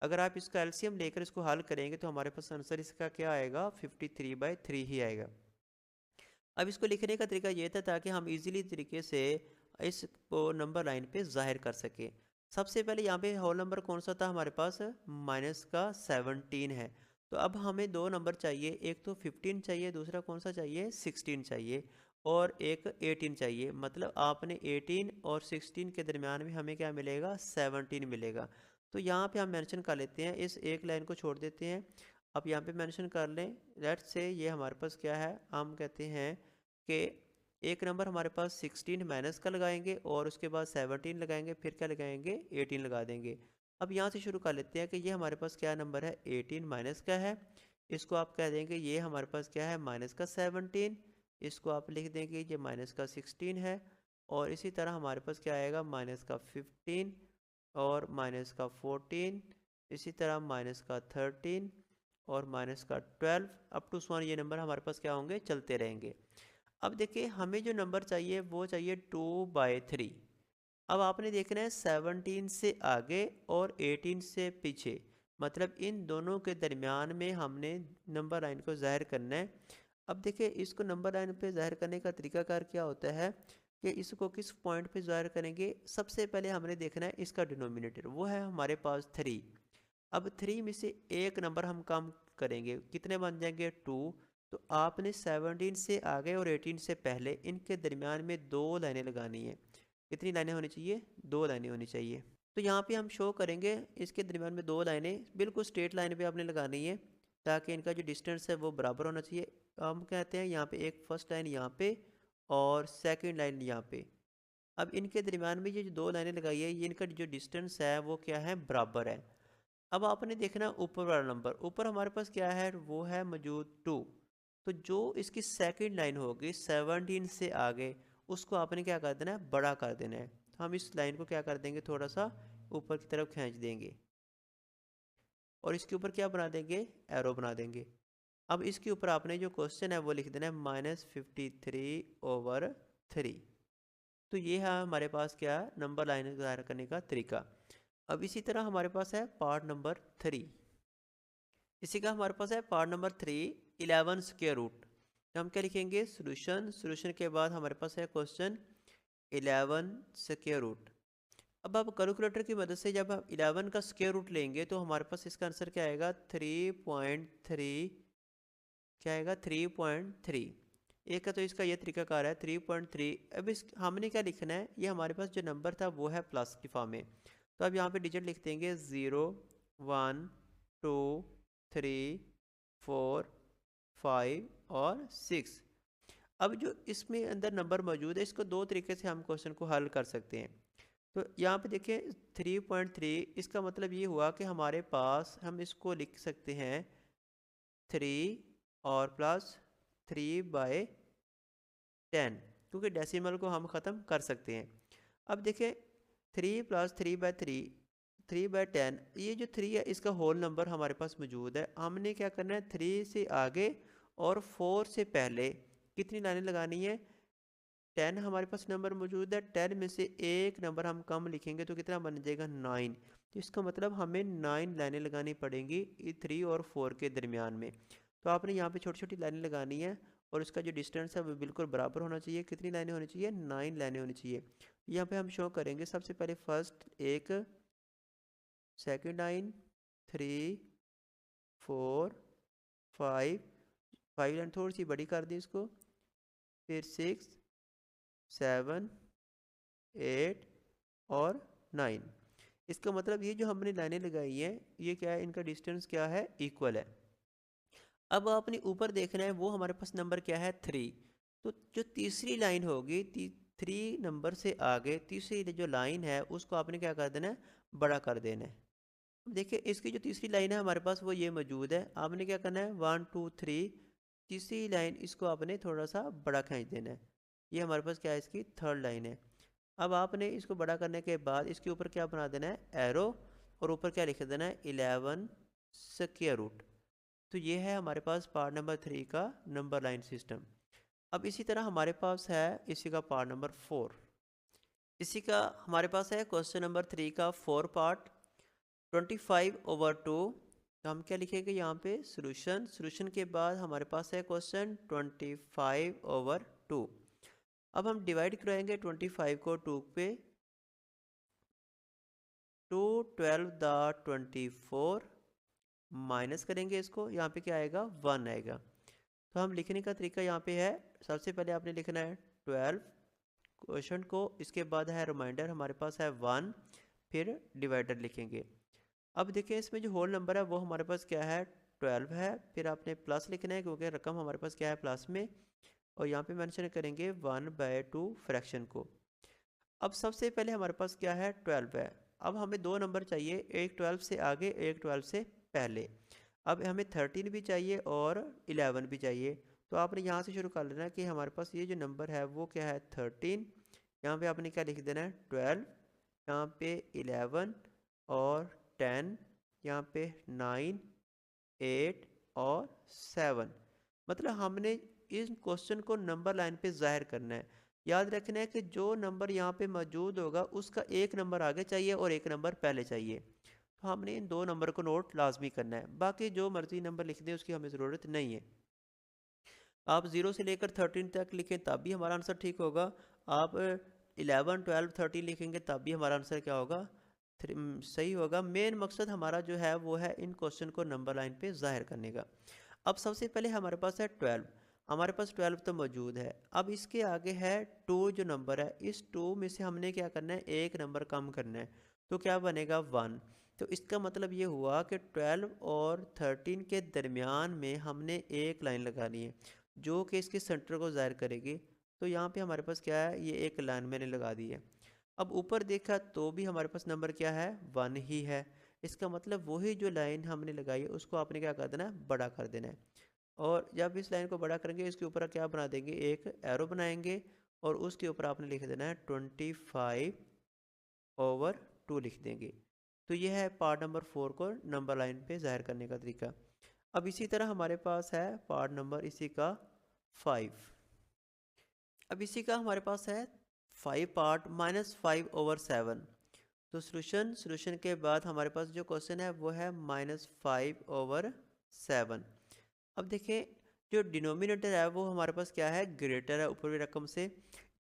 अगर आप इसका एलसीएम लेकर इसको हल करेंगे तो हमारे पास आंसर इसका क्या आएगा, 53/3 ही आएगा। अब इसको लिखने का तरीका ये था ताकि हम इजीली तरीके से इसको नंबर लाइन पे जाहिर कर सकें। सबसे पहले यहाँ पे होल नंबर कौन सा था हमारे पास, -17 है। तो अब हमें दो नंबर चाहिए, एक तो 15 चाहिए, दूसरा कौन सा चाहिए, 16 चाहिए, और एक 18 चाहिए। मतलब आपने 18 और 16 के दरमियान में हमें क्या मिलेगा, 17 मिलेगा। तो यहाँ पे हम मेंशन कर लेते हैं, इस एक लाइन को छोड़ देते हैं। अब यहाँ पे मेंशन कर लें, लेट्स से ये हमारे पास क्या है, हम कहते हैं कि एक नंबर हमारे पास 16 माइनस का लगाएंगे और उसके बाद 17 लगाएंगे, फिर क्या लगाएंगे, 18 लगा देंगे। अब यहाँ से शुरू कर लेते हैं कि ये हमारे पास क्या नंबर है, 18 माइनस का है, इसको आप कह देंगे ये हमारे पास क्या है, माइनस का 17, इसको आप लिख देंगे ये माइनस का 16 है, और इसी तरह हमारे पास क्या आएगा, माइनस का 15 और माइनस का 14, इसी तरह माइनस का 13 और माइनस का 12 अप टू 1, ये नंबर हमारे पास क्या होंगे, चलते रहेंगे। अब देखिए हमें जो नंबर चाहिए वो चाहिए 2/3। अब आपने देखना है 17 से आगे और 18 से पीछे, मतलब इन दोनों के दरमियान में हमने नंबर लाइन को ज़ाहिर करना है। अब देखिए इसको नंबर लाइन पे ज़ाहिर करने का तरीकाकार क्या होता है कि इसको किस पॉइंट पे ज़ाहिर करेंगे। सबसे पहले हमने देखना है इसका डिनोमिनेटर, वो है हमारे पास 3। अब 3 में से एक नंबर हम कम करेंगे, कितने बन जाएंगे, 2। तो आपने 17 से आगे और 18 से पहले इनके दरमियान में 2 लाइनें लगानी है। कितनी लाइनें होनी चाहिए, 2 लाइनें होनी चाहिए। तो यहाँ पे हम शो करेंगे इसके दरमियान में 2 लाइनें बिल्कुल स्ट्रेट लाइन पे आपने लगानी है, ताकि इनका जो डिस्टेंस है वो बराबर होना चाहिए। हम कहते हैं यहाँ पे एक फर्स्ट लाइन यहाँ पे और सेकंड लाइन यहाँ पे। अब इनके दरमियान में ये जो 2 लाइनें लगाई है, ये इनका जो डिस्टेंस है वो क्या है, बराबर है। अब आपने देखना ऊपर वाला नंबर, ऊपर हमारे पास क्या है, वो है मौजूद 2। तो जो इसकी सेकंड लाइन होगी 17 से आगे, उसको आपने क्या कर देना है, बड़ा कर देना है। तो हम इस लाइन को क्या कर देंगे, थोड़ा सा ऊपर की तरफ खींच देंगे और इसके ऊपर क्या बना देंगे, एरो बना देंगे। अब इसके ऊपर आपने जो क्वेश्चन है वो लिख देना है -53/3। तो ये है हमारे पास क्या है, नंबर लाइन ज़ाहिर करने का तरीका। अब इसी तरह हमारे पास है पार्ट नंबर 3। इसी का हमारे पास है पार्ट नंबर 3, 11 स्क्वायर रूट। तो हम क्या लिखेंगे, सोल्यूशन, सोल्यूशन के बाद हमारे पास है क्वेश्चन 11 स्क्वायर रूट। अब आप कैलकुलेटर की मदद से जब आप 11 का स्क्वायर रूट लेंगे तो हमारे पास इसका आंसर क्या आएगा, 3.3, क्या आएगा, 3.3। एक का तो इसका ये तरीकाकार है 3.3। अब इस हमने क्या लिखना है, ये हमारे पास जो नंबर था वो है प्लस की फॉर्म में। तो अब यहाँ पे डिजिट लिख देंगे 0, 1, 2, 3, 4, 5 और 6। अब जो इसमें अंदर नंबर मौजूद है, इसको दो तरीके से हम क्वेश्चन को हल कर सकते हैं। तो यहाँ पे देखिए 3.3, इसका मतलब ये हुआ कि हमारे पास हम इसको लिख सकते हैं 3 और प्लस 3/10, क्योंकि डेसिमल को हम ख़त्म कर सकते हैं। अब देखिए 3 + 3/3, 3/10, ये जो 3 है इसका होल नंबर हमारे पास मौजूद है। हमने क्या करना है, 3 से आगे और 4 से पहले कितनी लाइनें लगानी है, 10 हमारे पास नंबर मौजूद है, 10 में से एक नंबर हम कम लिखेंगे तो कितना बन जाएगा, 9। तो इसका मतलब हमें 9 लाइनें लगानी पड़ेंगी 3 और 4 के दरमियान में। तो आपने यहाँ पे छोटी छोटी लाइनें लगानी है और उसका जो डिस्टेंस है वो बिल्कुल बराबर होना चाहिए। कितनी लाइनें होनी चाहिए, 9 लाइनें होनी चाहिए। यहाँ पे हम शो करेंगे सबसे पहले फर्स्ट एक, सेकंड लाइन 3, 4, 5, 5 लाइन थोड़ी सी बड़ी कर दी इसको, फिर 6, 7, 8 और 9। इसका मतलब ये जो हमने लाइनें लगाई हैं ये क्या है, इनका डिस्टेंस क्या है, इक्वल है। अब आपने ऊपर देखना है वो हमारे पास नंबर क्या है, 3। तो जो तीसरी लाइन होगी 3 नंबर से आगे तीसरी जो लाइन है उसको आपने क्या कर देना है, बड़ा कर देना है। देखिए इसकी जो तीसरी लाइन है हमारे पास वो ये मौजूद है। आपने क्या करना है, 1, 2, 3, तीसरी लाइन इसको आपने थोड़ा सा बड़ा खींच देना है। ये हमारे पास क्या है, इसकी थर्ड लाइन है। अब आपने इसको बड़ा करने के बाद इसके ऊपर क्या बना देना है, एरो, और ऊपर क्या लिख देना है, 11 स्क्वायर रूट। तो ये है हमारे पास पार्ट नंबर 3 का नंबर लाइन सिस्टम। अब इसी तरह हमारे पास है इसी का पार्ट नंबर 4। इसी का हमारे पास है क्वेश्चन नंबर 3 का 4 पार्ट, 25/2। तो हम क्या लिखेंगे यहाँ पे, सोल्यूशन, सोल्यूशन के बाद हमारे पास है क्वेश्चन 25/2। अब हम डिवाइड कराएंगे 25 को 2 पे, 2 12 माइनस करेंगे इसको, यहाँ पे क्या आएगा, 1 आएगा। तो हम लिखने का तरीका यहाँ पे है, सबसे पहले आपने लिखना है 12 क्वेश्चन को, इसके बाद है रिमाइंडर हमारे पास है 1, फिर डिवाइडर लिखेंगे। अब देखिए इसमें जो होल नंबर है वो हमारे पास क्या है, 12 है, फिर आपने प्लस लिखना है क्योंकि रकम हमारे पास क्या है, प्लस में, और यहाँ पे मेंशन करेंगे 1/2 फ्रैक्शन को। अब सबसे पहले हमारे पास क्या है, 12 है, अब हमें दो नंबर चाहिए, एक 12 से आगे एक 12 से पहले। अब हमें 13 भी चाहिए और 11 भी चाहिए। तो आपने यहाँ से शुरू कर लेना कि हमारे पास ये जो नंबर है वो क्या है 13, यहाँ पे आपने क्या लिख देना है 12, यहाँ पे 11 और 10, यहाँ पे 9, 8 और 7। मतलब हमने इस क्वेश्चन को नंबर लाइन पे जाहिर करना है। याद रखना है कि जो नंबर यहाँ पे मौजूद होगा उसका एक नंबर आगे चाहिए और एक नंबर पहले चाहिए। तो हमने इन दो नंबर को नोट लाजमी करना है, बाकी जो मर्जी नंबर लिख दें उसकी हमें ज़रूरत नहीं है। आप 0 से लेकर 13 तक लिखें तब भी हमारा आंसर ठीक होगा। आप 11, 12, 13 लिखेंगे तब भी हमारा आंसर क्या होगा सही होगा। मेन मकसद हमारा जो है वो है इन क्वेश्चन को नंबर लाइन पे जाहिर करने का। अब सबसे पहले हमारे पास है 12, हमारे पास 12 तो मौजूद है। अब इसके आगे है 2 जो नंबर है, इस 2 में से हमने क्या करना है एक नंबर कम करना है, तो क्या बनेगा 1। तो इसका मतलब ये हुआ कि 12 और 13 के दरमियान में हमने एक लाइन लगानी है जो कि इसके सेंटर को ज़ाहिर करेगी। तो यहाँ पे हमारे पास क्या है, ये एक लाइन मैंने लगा दी है। अब ऊपर देखा तो भी हमारे पास नंबर क्या है 1 ही है। इसका मतलब वही जो लाइन हमने लगाई है उसको आपने क्या कर देना है, बड़ा कर देना है। और जब इस लाइन को बड़ा करेंगे इसके ऊपर क्या बना देंगे, एक एरो बनाएंगे और उसके ऊपर आपने लिख देना है 25/2 लिख देंगे। तो यह है पार्ट नंबर 4 को नंबर लाइन पे जाहिर करने का तरीका। अब इसी तरह हमारे पास है पार्ट नंबर इसी का 5। अब इसी का हमारे पास है 5 पार्ट -5/7। तो सोल्यूशन के बाद हमारे पास जो क्वेश्चन है वो है -5/7। अब देखिए जो डिनोमिनेटर है वो हमारे पास क्या है ग्रेटर है ऊपरी रकम से।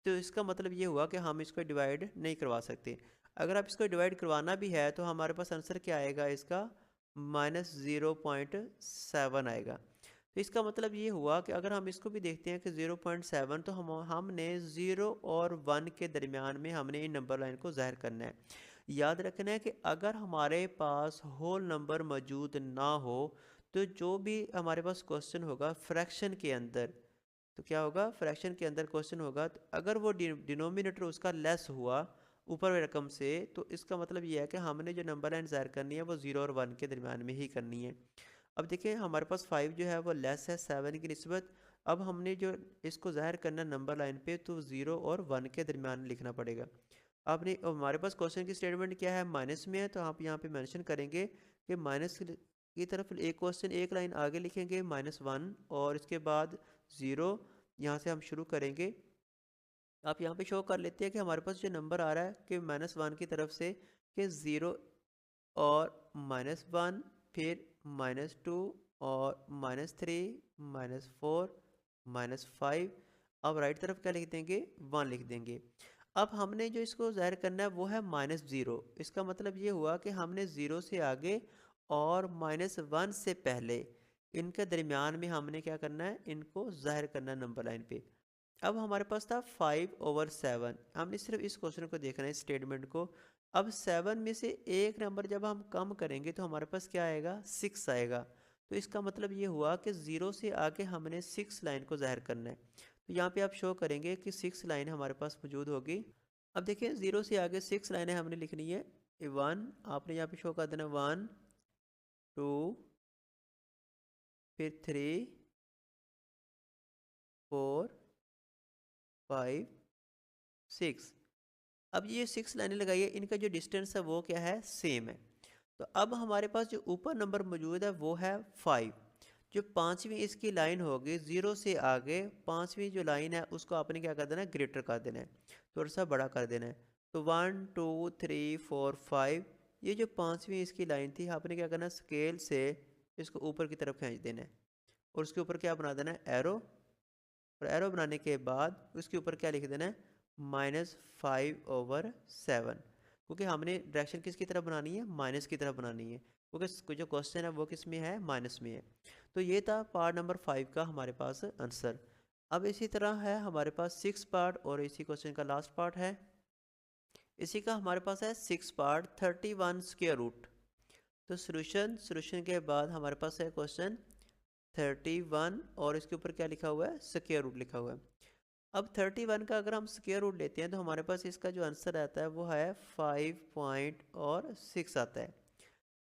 तो इसका मतलब ये हुआ कि हम इसको डिवाइड नहीं करवा सकते। अगर आप इसको डिवाइड करवाना भी है तो हमारे पास आंसर क्या आएगा इसका -0.7 आएगा। तो इसका मतलब ये हुआ कि अगर हम इसको भी देखते हैं कि 0.7, तो हमने 0 और 1 के दरमियान में हमने इन नंबर लाइन को जाहिर करना है। याद रखना है कि अगर हमारे पास होल नंबर मौजूद ना हो तो जो भी हमारे पास क्वेश्चन होगा फ्रैक्शन के अंदर, तो क्या होगा फ्रैक्शन के अंदर क्वेश्चन होगा, तो अगर वो डिनोमिनेटर उसका लेस हुआ ऊपर वाली रकम से, तो इसका मतलब ये है कि हमने जो नंबर लाइन जाहिर करनी है वो 0 और 1 के दरमियान में ही करनी है। अब देखिए हमारे पास 5 जो है वो लेस है 7 की निस्बत। अब हमने जो इसको जाहिर करना नंबर लाइन पे तो 0 और 1 के दरमियान लिखना पड़ेगा। आपने हमारे पास क्वेश्चन की स्टेटमेंट क्या है माइनस में है, तो आप यहाँ पे मेंशन करेंगे कि माइनस की तरफ एक क्वेश्चन एक लाइन आगे लिखेंगे -1 और इसके बाद 0। यहाँ से हम शुरू करेंगे। आप यहाँ पे शो कर लेते हैं कि हमारे पास जो नंबर आ रहा है कि -1 की तरफ से कि 0 और -1, फिर -2 और -3, -4, -5। अब राइट तरफ क्या लिख देंगे 1 लिख देंगे। अब हमने जो इसको ज़ाहिर करना है वो है -0। इसका मतलब ये हुआ कि हमने 0 से आगे और -1 से पहले इनके दरमियान में हमने क्या करना है, इनको ज़ाहिर करना है नंबर लाइन पे। अब हमारे पास था 5/7। हमने सिर्फ इस क्वेश्चन को देखना है इस स्टेटमेंट को। अब 7 में से एक नंबर जब हम कम करेंगे तो हमारे पास क्या आएगा 6 आएगा। तो इसका मतलब ये हुआ कि 0 से आगे हमने 6 लाइन को ज़ाहिर करना है। तो यहाँ पे आप शो करेंगे कि 6 लाइन हमारे पास मौजूद होगी। अब देखिए 0 से आगे 6 लाइनें हमने लिखनी है। 1 आपने यहाँ पे शो कर देना 1, 2, फिर 3, 4, 5, 6। अब ये 6 लाइनें लगाई है, इनका जो डिस्टेंस है वो क्या है सेम है। तो अब हमारे पास जो ऊपर नंबर मौजूद है वो है 5। जो पांचवी इसकी लाइन होगी 0 से आगे पांचवी जो लाइन है उसको आपने क्या कर देना है ग्रेटर कर देना है, थोड़ा सा बड़ा कर देना है। तो 1, 2, 3, 4, 5, ये जो पांचवी इसकी लाइन थी आपने क्या करना है स्केल से इसको ऊपर की तरफ खींच देना है और उसके ऊपर क्या बना देना है एरो। और एरो बनाने के बाद उसके ऊपर क्या लिख देना है -5/7, क्योंकि हमने डायरेक्शन किसकी तरफ बनानी है माइनस की तरफ बनानी है, क्योंकि जो क्वेश्चन है वो किस में है माइनस में है। तो ये था पार्ट नंबर 5 का हमारे पास आंसर। अब इसी तरह है हमारे पास 6 पार्ट और इसी क्वेश्चन का लास्ट पार्ट है। इसी का हमारे पास है 6 पार्ट 31 स्क्वायर रूट। तो सोल्यूशन के बाद हमारे पास है क्वेश्चन 31 और इसके ऊपर क्या लिखा हुआ है स्क्वायर रूट लिखा हुआ है। अब 31 का अगर हम स्क्वायर रूट लेते हैं तो हमारे पास इसका जो आंसर आता है वो है 5.6 आता है।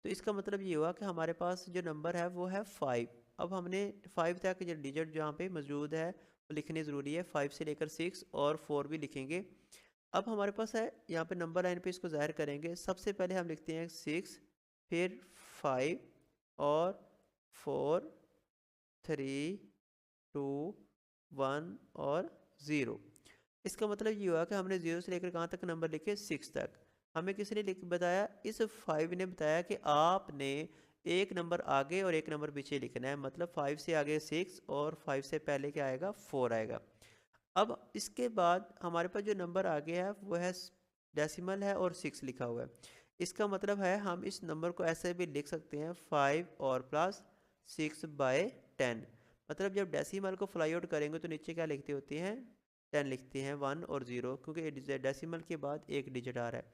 तो इसका मतलब ये हुआ कि हमारे पास जो नंबर है वो है 5। अब हमने 5 तक जो डिजिट जहाँ पे मौजूद है वो लिखनी ज़रूरी है, 5 से लेकर 6 और 4 भी लिखेंगे। अब हमारे पास है यहाँ पे नंबर लाइन पे इसको ज़ाहिर करेंगे। सबसे पहले हम लिखते हैं 6, फिर 5 और 4, 3, 2, 1 और 0। इसका मतलब ये हुआ कि हमने 0 से लेकर कहाँ तक नंबर लिखे, 6 तक। हमें किसने लिख बताया, इस 5 ने बताया कि आपने एक नंबर आगे और एक नंबर पीछे लिखना है। मतलब 5 से आगे 6 और 5 से पहले क्या आएगा, 4 आएगा। अब इसके बाद हमारे पास जो नंबर आगे है वो है डेसिमल है और 6 लिखा हुआ है। इसका मतलब है हम इस नंबर को ऐसे भी लिख सकते हैं 5 और प्लस 6/10। मतलब जब डेसिमल को फ्लाई आउट करेंगे तो नीचे क्या लिखते होते हैं, 10 लिखते हैं, 1 और 0, क्योंकि डेसिमल के बाद एक डिजिट आ रहा है।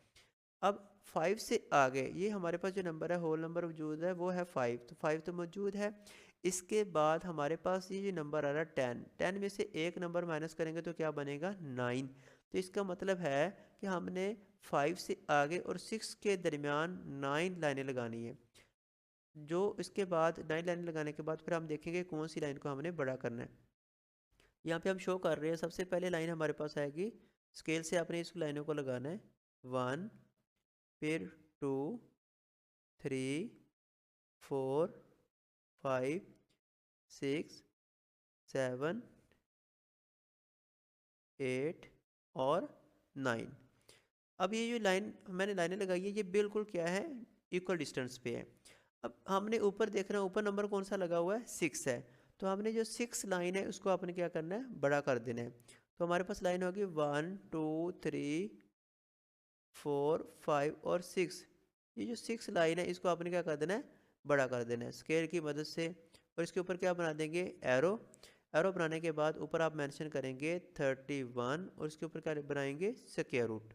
अब 5 से आगे ये हमारे पास जो नंबर है, होल नंबर मौजूद है वो है 5, तो 5 तो मौजूद है। इसके बाद हमारे पास ये जो नंबर आ रहा है 10, 10 में से एक नंबर माइनस करेंगे तो क्या बनेगा, 9। तो इसका मतलब है कि हमने 5 से आगे और 6 के दरमियान 9 लाइनें लगानी है। जो इसके बाद 9 लाइनें लगाने के बाद फिर हम देखेंगे कौन सी लाइन को हमने बड़ा करना है। यहाँ पे हम शो कर रहे हैं, सबसे पहले लाइन हमारे पास आएगी, स्केल से आपने इस लाइनों को लगाना है, 1, फिर 2, 3, 4, 5, 6, 7, 8 और 9। अब ये जो लाइन मैंने लाइनें लगाई है ये बिल्कुल क्या है, इक्वल डिस्टेंस पे है। अब हमने ऊपर देखना है, ऊपर नंबर कौन सा लगा हुआ है, 6 है। तो हमने जो 6 लाइन है उसको आपने क्या करना है, बड़ा कर देना है। तो हमारे पास लाइन होगी 1, 2, 3, 4, 5 और 6। ये जो 6 लाइन है इसको आपने क्या कर देना है, बड़ा कर देना है स्केल की मदद से। और इसके ऊपर क्या बना देंगे, एरो। एरो बनाने के बाद ऊपर आप मेंशन करेंगे 31 और इसके ऊपर क्या बनाएंगे, स्क्वायर रूट।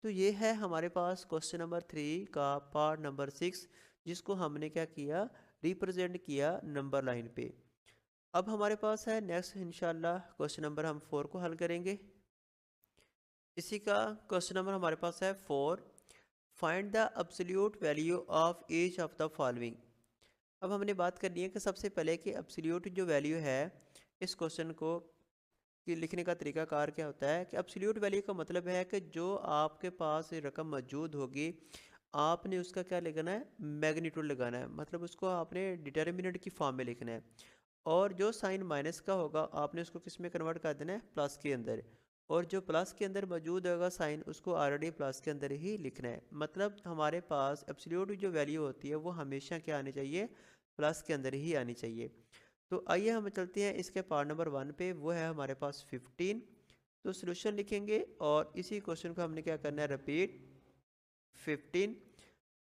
तो ये है हमारे पास क्वेश्चन नंबर 3 का पार्ट नंबर 6, जिसको हमने क्या किया, रिप्रेजेंट किया नंबर लाइन पे। अब हमारे पास है नेक्स्ट इंशाल्लाह क्वेश्चन नंबर हम 4 को हल करेंगे। इसी का क्वेश्चन नंबर हमारे पास है 4, find the absolute value of each of the following. अब हमने बात करनी है कि सबसे पहले कि एब्सोल्यूट जो वैल्यू है, इस क्वेश्चन को कि लिखने का तरीकाकार क्या होता है कि एब्सोल्यूट वैल्यू का मतलब है कि जो आपके पास ये रकम मौजूद होगी आपने उसका क्या लिखना है, मैग्नीट्यूड लगाना है। मतलब उसको आपने डिटर्मिनेंट की फॉर्म में लिखना है। और जो साइन माइनस का होगा आपने उसको किस में कन्वर्ट कर देना है, प्लस के अंदर। और जो प्लस के अंदर मौजूद होगा साइन, उसको ऑलरेडी प्लस के अंदर ही लिखना है। मतलब हमारे पास एब्सोल्यूट जो वैल्यू होती है वो हमेशा क्या आनी चाहिए, प्लस के अंदर ही आनी चाहिए। तो आइए हम चलते हैं इसके पार्ट नंबर 1 पे, वो है हमारे पास 15। तो सोल्यूशन लिखेंगे और इसी क्वेश्चन को हमने क्या करना है, रिपीट 15।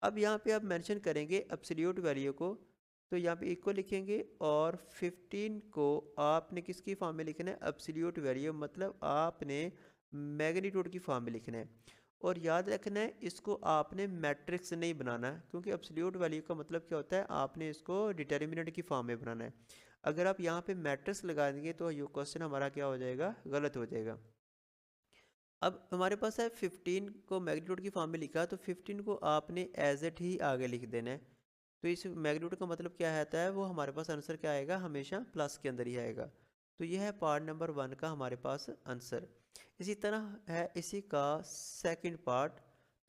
अब यहाँ पे आप मेंशन करेंगे एब्सोल्यूट वैल्यू को, तो यहाँ पे इक्वल लिखेंगे और 15 को आपने किसकी फॉर्म में लिखना है, एब्सोल्यूट वैल्यू, मतलब आपने मैग्नीट्यूड की फॉर्म में लिखना है। और याद रखना है इसको आपने मैट्रिक्स नहीं बनाना, क्योंकि एब्सोल्यूट वैल्यू का मतलब क्या होता है, आपने इसको डिटर्मिनेंट की फॉर्म में बनाना है। अगर आप यहाँ पे मैट्रिक्स लगा देंगे तो ये क्वेश्चन हमारा क्या हो जाएगा, गलत हो जाएगा। अब हमारे पास है 15 को मैग्नीट्यूड की फॉर्म में लिखा, तो 15 को आपने एज इट ही आगे लिख देना है। तो इस मैग्नीट्यूड का मतलब क्या आता है, वो हमारे पास आंसर क्या आएगा, हमेशा प्लस के अंदर ही आएगा। तो यह है पार्ट नंबर 1 का हमारे पास आंसर। इसी तरह है इसी का सेकंड पार्ट,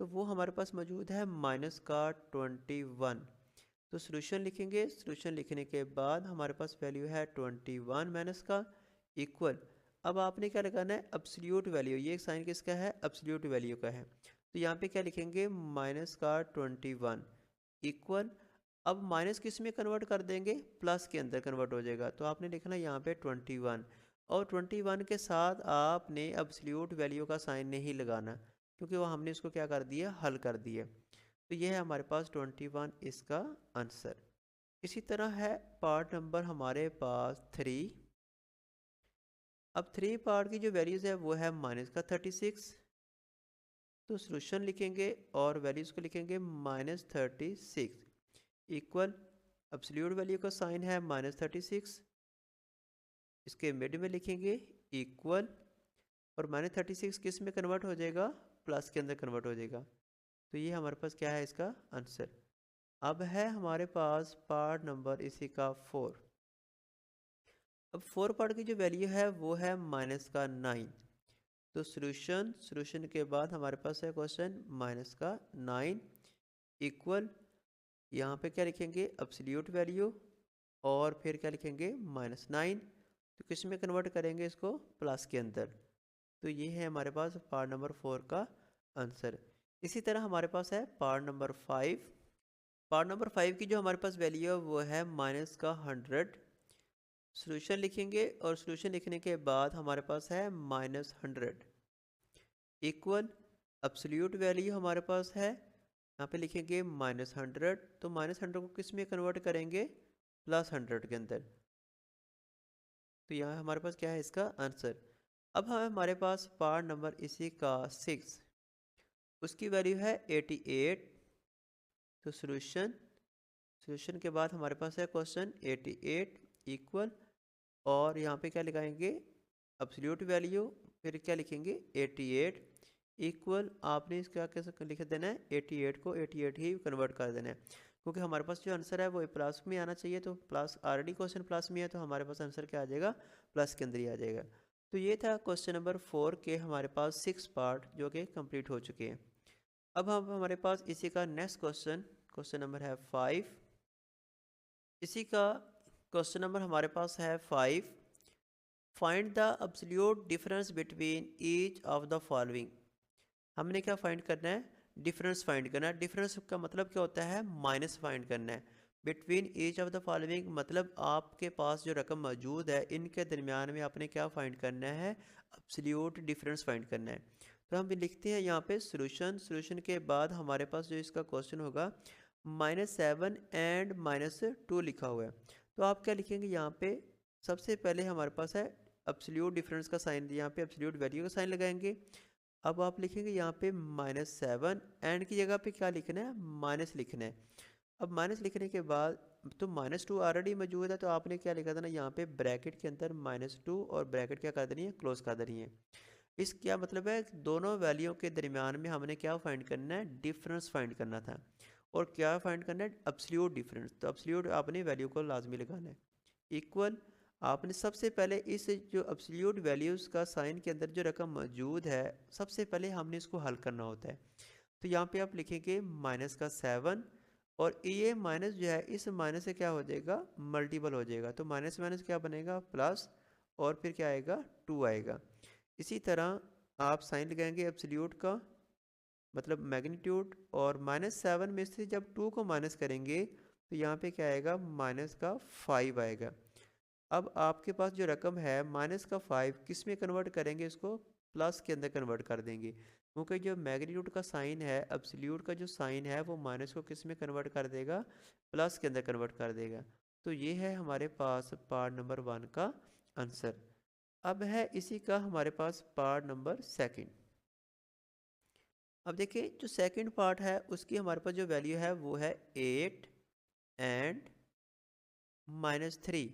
तो वो हमारे पास मौजूद है माइनस का 21। तो सोल्यूशन लिखेंगे, सोल्यूशन लिखने के बाद हमारे पास वैल्यू है 21 माइनस का, इक्वल। अब आपने क्या लगाना है, एब्सोल्यूट वैल्यू, ये साइन किसका है, एब्सोल्यूट वैल्यू का है। तो यहाँ पे क्या लिखेंगे, माइनस का 21 इक्वल। अब माइनस किस में कन्वर्ट कर देंगे, प्लस के अंदर कन्वर्ट हो जाएगा। तो आपने लिखना यहाँ पे 21, और 21 के साथ आपने एब्सोल्यूट वैल्यू का साइन नहीं लगाना, क्योंकि वो हमने इसको क्या कर दिया, हल कर दिया। तो ये है हमारे पास 21 इसका आंसर। इसी तरह है पार्ट नंबर हमारे पास 3। अब 3 पार्ट की जो वैल्यूज़ है वो है माइनस का 36। तो सोल्यूशन लिखेंगे और वैल्यूज़ को लिखेंगे -36 इक्वल, एब्सोल्यूट वैल्यू का साइन है -36, इसके मिड में लिखेंगे इक्वल, और -36 किस में कन्वर्ट हो जाएगा, प्लस के अंदर कन्वर्ट हो जाएगा। तो ये हमारे पास क्या है इसका आंसर। अब है हमारे पास पार्ट नंबर इसी का 4। अब 4 पार्ट की जो वैल्यू है वो है -9। तो सोल्यूशन के बाद हमारे पास है क्वेश्चन -9 इक्वल, यहाँ पे क्या लिखेंगे एब्सोल्यूट वैल्यू और फिर क्या लिखेंगे -9। तो किस में कन्वर्ट करेंगे इसको, प्लस के अंदर। तो ये है हमारे पास पार्ट नंबर 4 का आंसर। इसी तरह हमारे पास है पार्ट नंबर 5। पार्ट नंबर 5 की जो हमारे पास वैल्यू है वो है -100। सोल्यूशन लिखेंगे और सोल्यूशन लिखने के बाद हमारे पास है -100 इक्वल, एब्सोल्यूट वैल्यू हमारे पास है, यहाँ पे लिखेंगे -100। तो -100 को किस में कन्वर्ट करेंगे, +100 के अंदर। तो यहाँ हमारे पास क्या है इसका आंसर। अब हमारे पास पार्ट नंबर इसी का 6, उसकी वैल्यू है 88। तो सोल्यूशन के बाद हमारे पास है क्वेश्चन 88 इक्वल, और यहाँ पे क्या लगाएंगे एब्सोल्यूट वैल्यू, फिर क्या लिखेंगे 88 इक्वल, आपने इसका कैसे लिख देना है 88 को 88 ही कन्वर्ट कर देना है, क्योंकि हमारे पास जो आंसर है वो प्लस में आना चाहिए। तो प्लस ऑलरेडी क्वेश्चन प्लस में है, तो हमारे पास आंसर क्या आ जाएगा, प्लस के अंदर ही आ जाएगा। तो ये था क्वेश्चन नंबर 4 के हमारे पास 6 पार्ट जो कि कंप्लीट हो चुके हैं। अब हम हमारे पास इसी का नेक्स्ट क्वेश्चन नंबर है 5। इसी का क्वेश्चन नंबर हमारे पास है 5। Find the absolute difference between each of the following. हमने क्या फाइंड करना है, डिफरेंस फाइंड करना है। डिफरेंस का मतलब क्या होता है, माइनस फाइंड करना है। Between each of the following मतलब आपके पास जो रकम मौजूद है इनके दरमियान में आपने क्या फाइंड करना है, एब्सोल्यूट डिफरेंस फाइंड करना है। तो हम भी लिखते हैं यहाँ पे सोल्यूशन के बाद हमारे पास जो इसका क्वेश्चन होगा -7 एंड -2 लिखा हुआ है। तो आप क्या लिखेंगे यहाँ पे, सबसे पहले हमारे पास है एब्सोल्यूट डिफरेंस का साइन, यहाँ पे एब्सोल्यूट वैल्यू का साइन लगाएंगे। अब आप लिखेंगे यहाँ पे -7 एंड की जगह पे क्या लिखना है, माइनस लिखना है। अब माइनस लिखने के बाद तो -2 ऑलरेडी मौजूद है, तो आपने क्या लिखा था ना, यहाँ पे ब्रैकेट के अंदर -2 और ब्रैकेट क्या कर देनी है, क्लोज कर देनी है। इस क्या मतलब है, दोनों वैल्यूओं के दरमियान में हमने क्या फाइंड करना है, डिफरेंस फाइंड करना था। और क्या फाइंड करना है, एब्सोल्यूट डिफरेंस। तो एब्सोल्यूट आपने वैल्यू को लाजमी लगाना है इक्वल, आपने सबसे पहले इस जो एब्सोल्यूट वैल्यूज़ का साइन के अंदर जो रकम मौजूद है सबसे पहले हमने इसको हल करना होता है। तो यहाँ पे आप लिखेंगे -7 और ये माइनस जो है इस माइनस से क्या हो जाएगा, मल्टीपल हो जाएगा। तो माइनस माइनस क्या बनेगा, प्लस, और फिर क्या आएगा, 2 आएगा। इसी तरह आप साइन लगाएंगे एब्सोल्यूट का मतलब मैग्नीट्यूड, और -7 में से जब 2 को माइनस करेंगे तो यहाँ पे क्या आएगा, -5 आएगा। अब आपके पास जो रकम है -5 किस में कन्वर्ट करेंगे, इसको प्लस के अंदर कन्वर्ट कर देंगे, क्योंकि जो मैग्नीट्यूड का साइन है, एब्सोल्यूट का जो साइन है वो माइनस को किस में कन्वर्ट कर देगा, प्लस के अंदर कन्वर्ट कर देगा। तो ये है हमारे पास पार्ट नंबर 1 का आंसर। अब है इसी का हमारे पास पार्ट नंबर 2। अब देखिए जो सेकंड पार्ट है उसकी हमारे पास जो वैल्यू है वो है 8 एंड -3।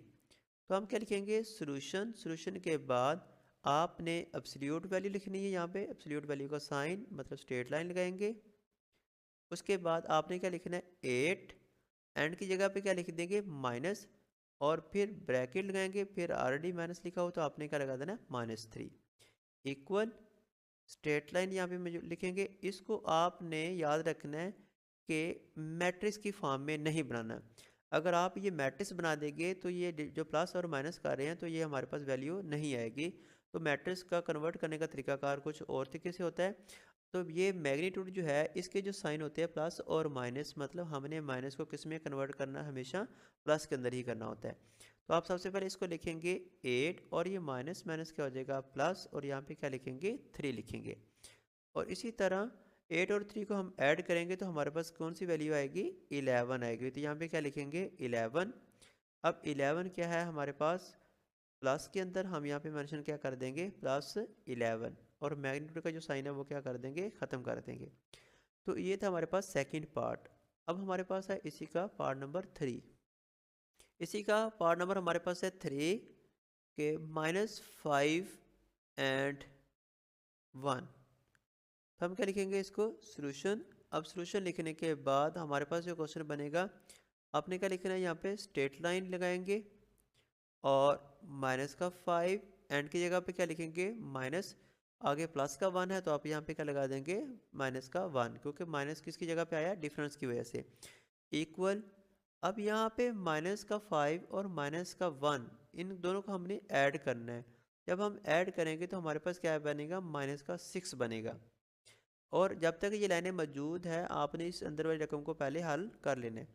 तो हम क्या लिखेंगे, सोल्यूशन के बाद आपने एब्सोल्यूट वैल्यू लिखनी है, यहाँ पे एब्सोल्यूट वैल्यू का साइन मतलब स्ट्रेट लाइन लगाएंगे। उसके बाद आपने क्या लिखना है, 8 एंड की जगह पे क्या लिख देंगे, माइनस, और फिर ब्रैकेट लगाएंगे, फिर ऑलरेडी माइनस लिखा हो तो आपने क्या लगा देना, -3 इक्वल, स्ट्रेट लाइन यहाँ पे मुझे लिखेंगे। इसको आपने याद रखना है कि मैट्रिक्स की फॉर्म में नहीं बनाना। अगर आप ये मैट्रिक्स बना देंगे तो ये जो प्लस और माइनस कर रहे हैं तो ये हमारे पास वैल्यू नहीं आएगी। तो मैट्रिक्स का कन्वर्ट करने का तरीकाकार कुछ और तरीके से होता है। तो ये मैग्नीट्यूड जो है इसके जो साइन होते हैं प्लस और माइनस, मतलब हमने माइनस को किस में कन्वर्ट करना, हमेशा प्लस के अंदर ही करना होता है। तो आप सबसे पहले इसको लिखेंगे 8 और ये माइनस माइनस क्या हो जाएगा, प्लस, और यहाँ पे क्या लिखेंगे, 3 लिखेंगे। और इसी तरह 8 और 3 को हम ऐड करेंगे तो हमारे पास कौन सी वैल्यू आएगी, 11 आएगी। तो यहाँ पे क्या लिखेंगे, 11। अब 11 क्या है हमारे पास, प्लस के अंदर हम यहाँ पे मेंशन क्या कर देंगे, +11, और मैग्नीट्यूड का जो साइन है वो क्या कर देंगे, ख़त्म कर देंगे। तो ये था हमारे पास सेकंड पार्ट। अब हमारे पास है इसी का पार्ट नंबर 3। इसी का पार्ट नंबर हमारे पास है 3 के -5 एंड 1। तो हम क्या लिखेंगे इसको सोल्यूशन। अब सोल्यूशन लिखने के बाद हमारे पास जो क्वेश्चन बनेगा, आपने क्या लिखना है यहाँ पे स्ट्रेट लाइन लगाएंगे और -5 एंड की जगह पे क्या लिखेंगे माइनस, आगे प्लस का 1 है तो आप यहाँ पे क्या लगा देंगे -1, क्योंकि माइनस किसकी जगह पे आया, डिफरेंस की वजह से, इक्वल। अब यहाँ पे -5 और -1 इन दोनों को हमने ऐड करना है। जब हम ऐड करेंगे तो हमारे पास क्या बनेगा, -6 बनेगा। और जब तक ये लाइनें मौजूद है आपने इस अंदर वाली रकम को पहले हल कर लेना है।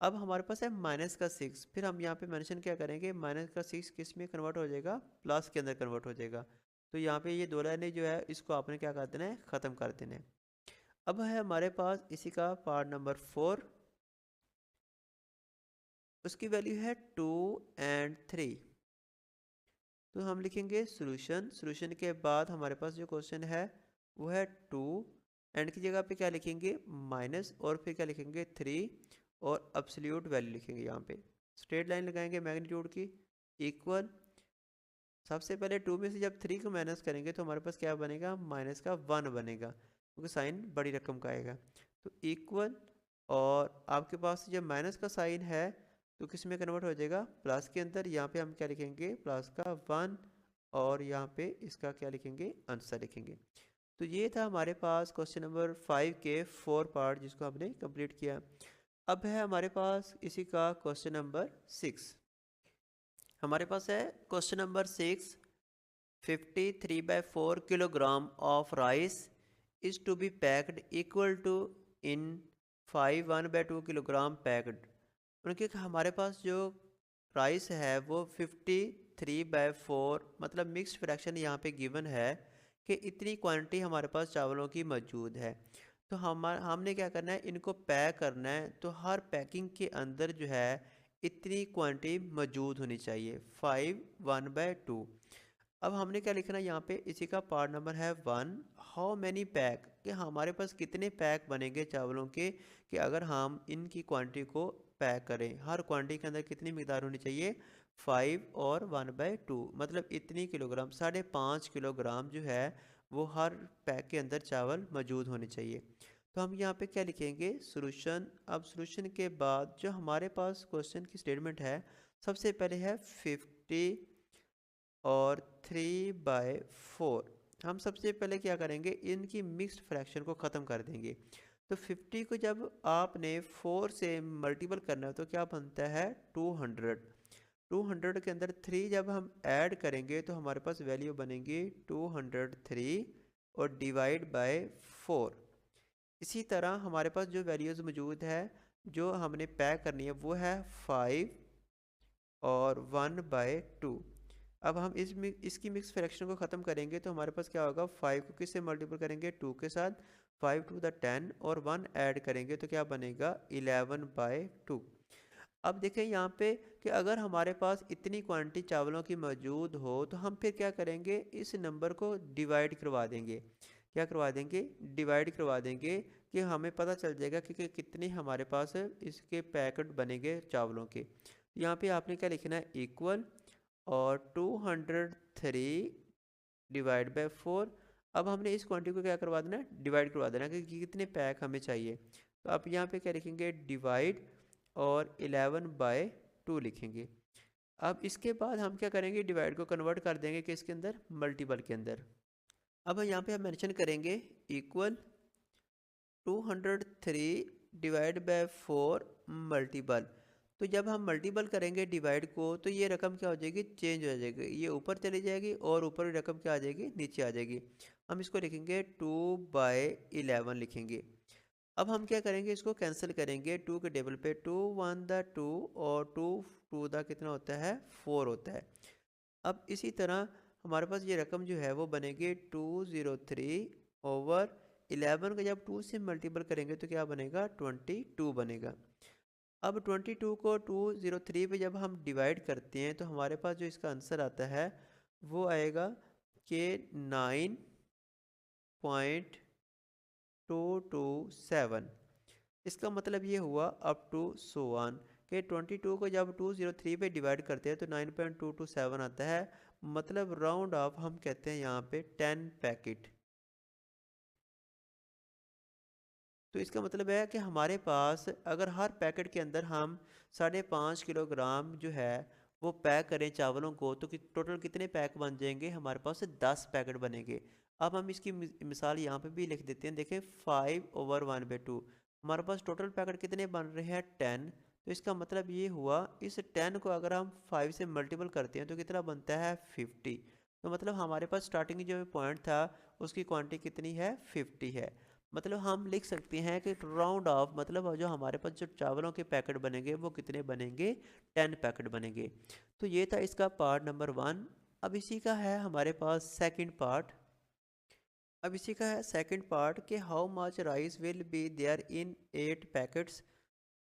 अब हमारे पास है -6, फिर हम यहाँ पे मेंशन क्या करेंगे, -6 किस में कन्वर्ट हो जाएगा, प्लस के अंदर कन्वर्ट हो जाएगा। तो यहाँ पे ये दो लाइनें जो है इसको आपने क्या कर देना है, ख़त्म कर देना है। अब है हमारे पास इसी का पार्ट नंबर 4, उसकी वैल्यू है 2 और 3। तो हम लिखेंगे सोल्यूशन। सोल्यूशन के बाद हमारे पास जो क्वेश्चन है वो है 2 एंड की जगह पे क्या लिखेंगे माइनस, और फिर क्या लिखेंगे 3 और एब्सोल्यूट वैल्यू लिखेंगे। यहाँ पे स्ट्रेट लाइन लगाएंगे मैग्नीट्यूड की, इक्वल। सबसे पहले 2 में से जब 3 को माइनस करेंगे तो हमारे पास क्या बनेगा, -1 बनेगा, क्योंकि साइन बड़ी रकम का आएगा। तो इक्वल, और आपके पास जब माइनस का साइन है तो किस में कन्वर्ट हो जाएगा, प्लस के अंदर। यहाँ पे हम क्या लिखेंगे, +1, और यहाँ पे इसका क्या लिखेंगे, आंसर लिखेंगे। तो ये था हमारे पास क्वेश्चन नंबर 5 के 4 पार्ट जिसको हमने कंप्लीट किया। अब है हमारे पास इसी का क्वेश्चन नंबर 6। हमारे पास है question number 6, 53/4 kilogram of rice is to be packed equal to in 1/2 kilogram packed. उनके हमारे पास जो राइस है वो 53/4, मतलब मिक्स्ड फ्रैक्शन यहाँ पे गिवन है कि इतनी क्वांटिटी हमारे पास चावलों की मौजूद है। तो हमने क्या करना है, इनको पैक करना है। तो हर पैकिंग के अंदर जो है इतनी क्वांटिटी मौजूद होनी चाहिए, 1/2। अब हमने क्या लिखना है यहाँ पे, इसी का पार्ट नंबर है 1। हाउ मैनी पैक, कि हमारे पास कितने पैक बनेंगे चावलों के, कि अगर हम इनकी क्वांटिटी को पैक करें, हर क्वांटिटी के अंदर कितनी मिकदार होनी चाहिए, 5 और 1/2, मतलब इतनी किलोग्राम, 5.5 किलोग्राम जो है वो हर पैक के अंदर चावल मौजूद होने चाहिए। तो हम यहाँ पे क्या लिखेंगे, सोल्यूशन। अब सोल्यूशन के बाद जो हमारे पास क्वेश्चन की स्टेटमेंट है, सबसे पहले है 50 और 3/4। हम सबसे पहले क्या करेंगे, इनकी मिक्स्ड फ्रैक्शन को ख़त्म कर देंगे। तो 50 को जब आपने 4 से मल्टीपल करना है तो क्या बनता है 200। 200 के अंदर 3 जब हम ऐड करेंगे तो हमारे पास वैल्यू बनेगी 203 और डिवाइड बाय 4। इसी तरह हमारे पास जो वैल्यूज़ मौजूद है जो हमने पैक करनी है वो है 5 और 1/2। अब हम इसकी मिक्स फ्रैक्शन को ख़त्म करेंगे तो हमारे पास क्या होगा, 5 को किससे मल्टीपल करेंगे, 2 के साथ, 5 to the 10 और 1 ऐड करेंगे तो क्या बनेगा 11/2। अब देखें यहाँ पे कि अगर हमारे पास इतनी क्वांटिटी चावलों की मौजूद हो तो हम फिर क्या करेंगे, इस नंबर को डिवाइड करवा देंगे। क्या करवा देंगे, डिवाइड करवा देंगे, कि हमें पता चल जाएगा कि कितने हमारे पास इसके पैकेट बनेंगे चावलों के। यहाँ पे आपने क्या लिखना है, इक्वल, और 203 डिवाइड बाय 4। अब हमने इस क्वांटिटी को क्या करवा देना है, डिवाइड करवा देना कि कितने पैक हमें चाहिए। तो आप यहाँ पे क्या लिखेंगे, डिवाइड, और 11/2 लिखेंगे। अब इसके बाद हम क्या करेंगे, डिवाइड को कन्वर्ट कर देंगे कि इसके अंदर, मल्टीपल के अंदर। अब यहाँ पे हम मेंशन करेंगे इक्वल 203 डिवाइड बाय 4 मल्टीपल। तो जब हम मल्टीपल करेंगे डिवाइड को तो ये रकम क्या हो जाएगी, चेंज हो जाएगी, ये ऊपर चली जाएगी और ऊपर की रकम क्या आ जाएगी, नीचे आ जाएगी। हम इसको लिखेंगे 2/11 लिखेंगे। अब हम क्या करेंगे, इसको कैंसिल करेंगे, 2 के टेबल पे 2 1 द 2 और 2 2 द कितना होता है, 4 होता है। अब इसी तरह हमारे पास ये रकम जो है वो बनेगी 203 ओवर 11 को जब 2 से मल्टीपल करेंगे तो क्या बनेगा, 22 बनेगा। अब 22 को 203 पे जब हम डिवाइड करते हैं तो हमारे पास जो इसका आंसर आता है वो आएगा कि 9.227। इसका मतलब ये हुआ अप टू सो वन, कि 22 को जब 203 पे डिवाइड करते हैं तो 9.227 आता है। मतलब राउंड ऑफ हम कहते हैं यहाँ पे 10 पैकेट। तो इसका मतलब है कि हमारे पास अगर हर पैकेट के अंदर हम 5.5 किलोग्राम जो है वो पैक करें चावलों को, तो टोटल कितने पैक बन जाएंगे? हमारे पास 10 पैकेट बनेंगे। अब हम इसकी मिसाल यहाँ पे भी लिख देते हैं। देखें 5/1/2, हमारे पास टोटल पैकेट कितने बन रहे हैं? 10। तो इसका मतलब ये हुआ, इस 10 को अगर हम 5 से मल्टीपल करते हैं तो कितना बनता है? 50। तो मतलब हमारे पास स्टार्टिंग जो पॉइंट था उसकी क्वांटिटी कितनी है? 50 है। मतलब हम लिख सकते हैं कि राउंड ऑफ, मतलब जो हमारे पास जो चावलों के पैकेट बनेंगे वो कितने बनेंगे? 10 पैकेट बनेंगे। तो ये था इसका पार्ट नंबर 1। अब इसी का है हमारे पास सेकंड पार्ट। अब इसी का है सेकंड पार्ट कि how much rice will be there in 8 packets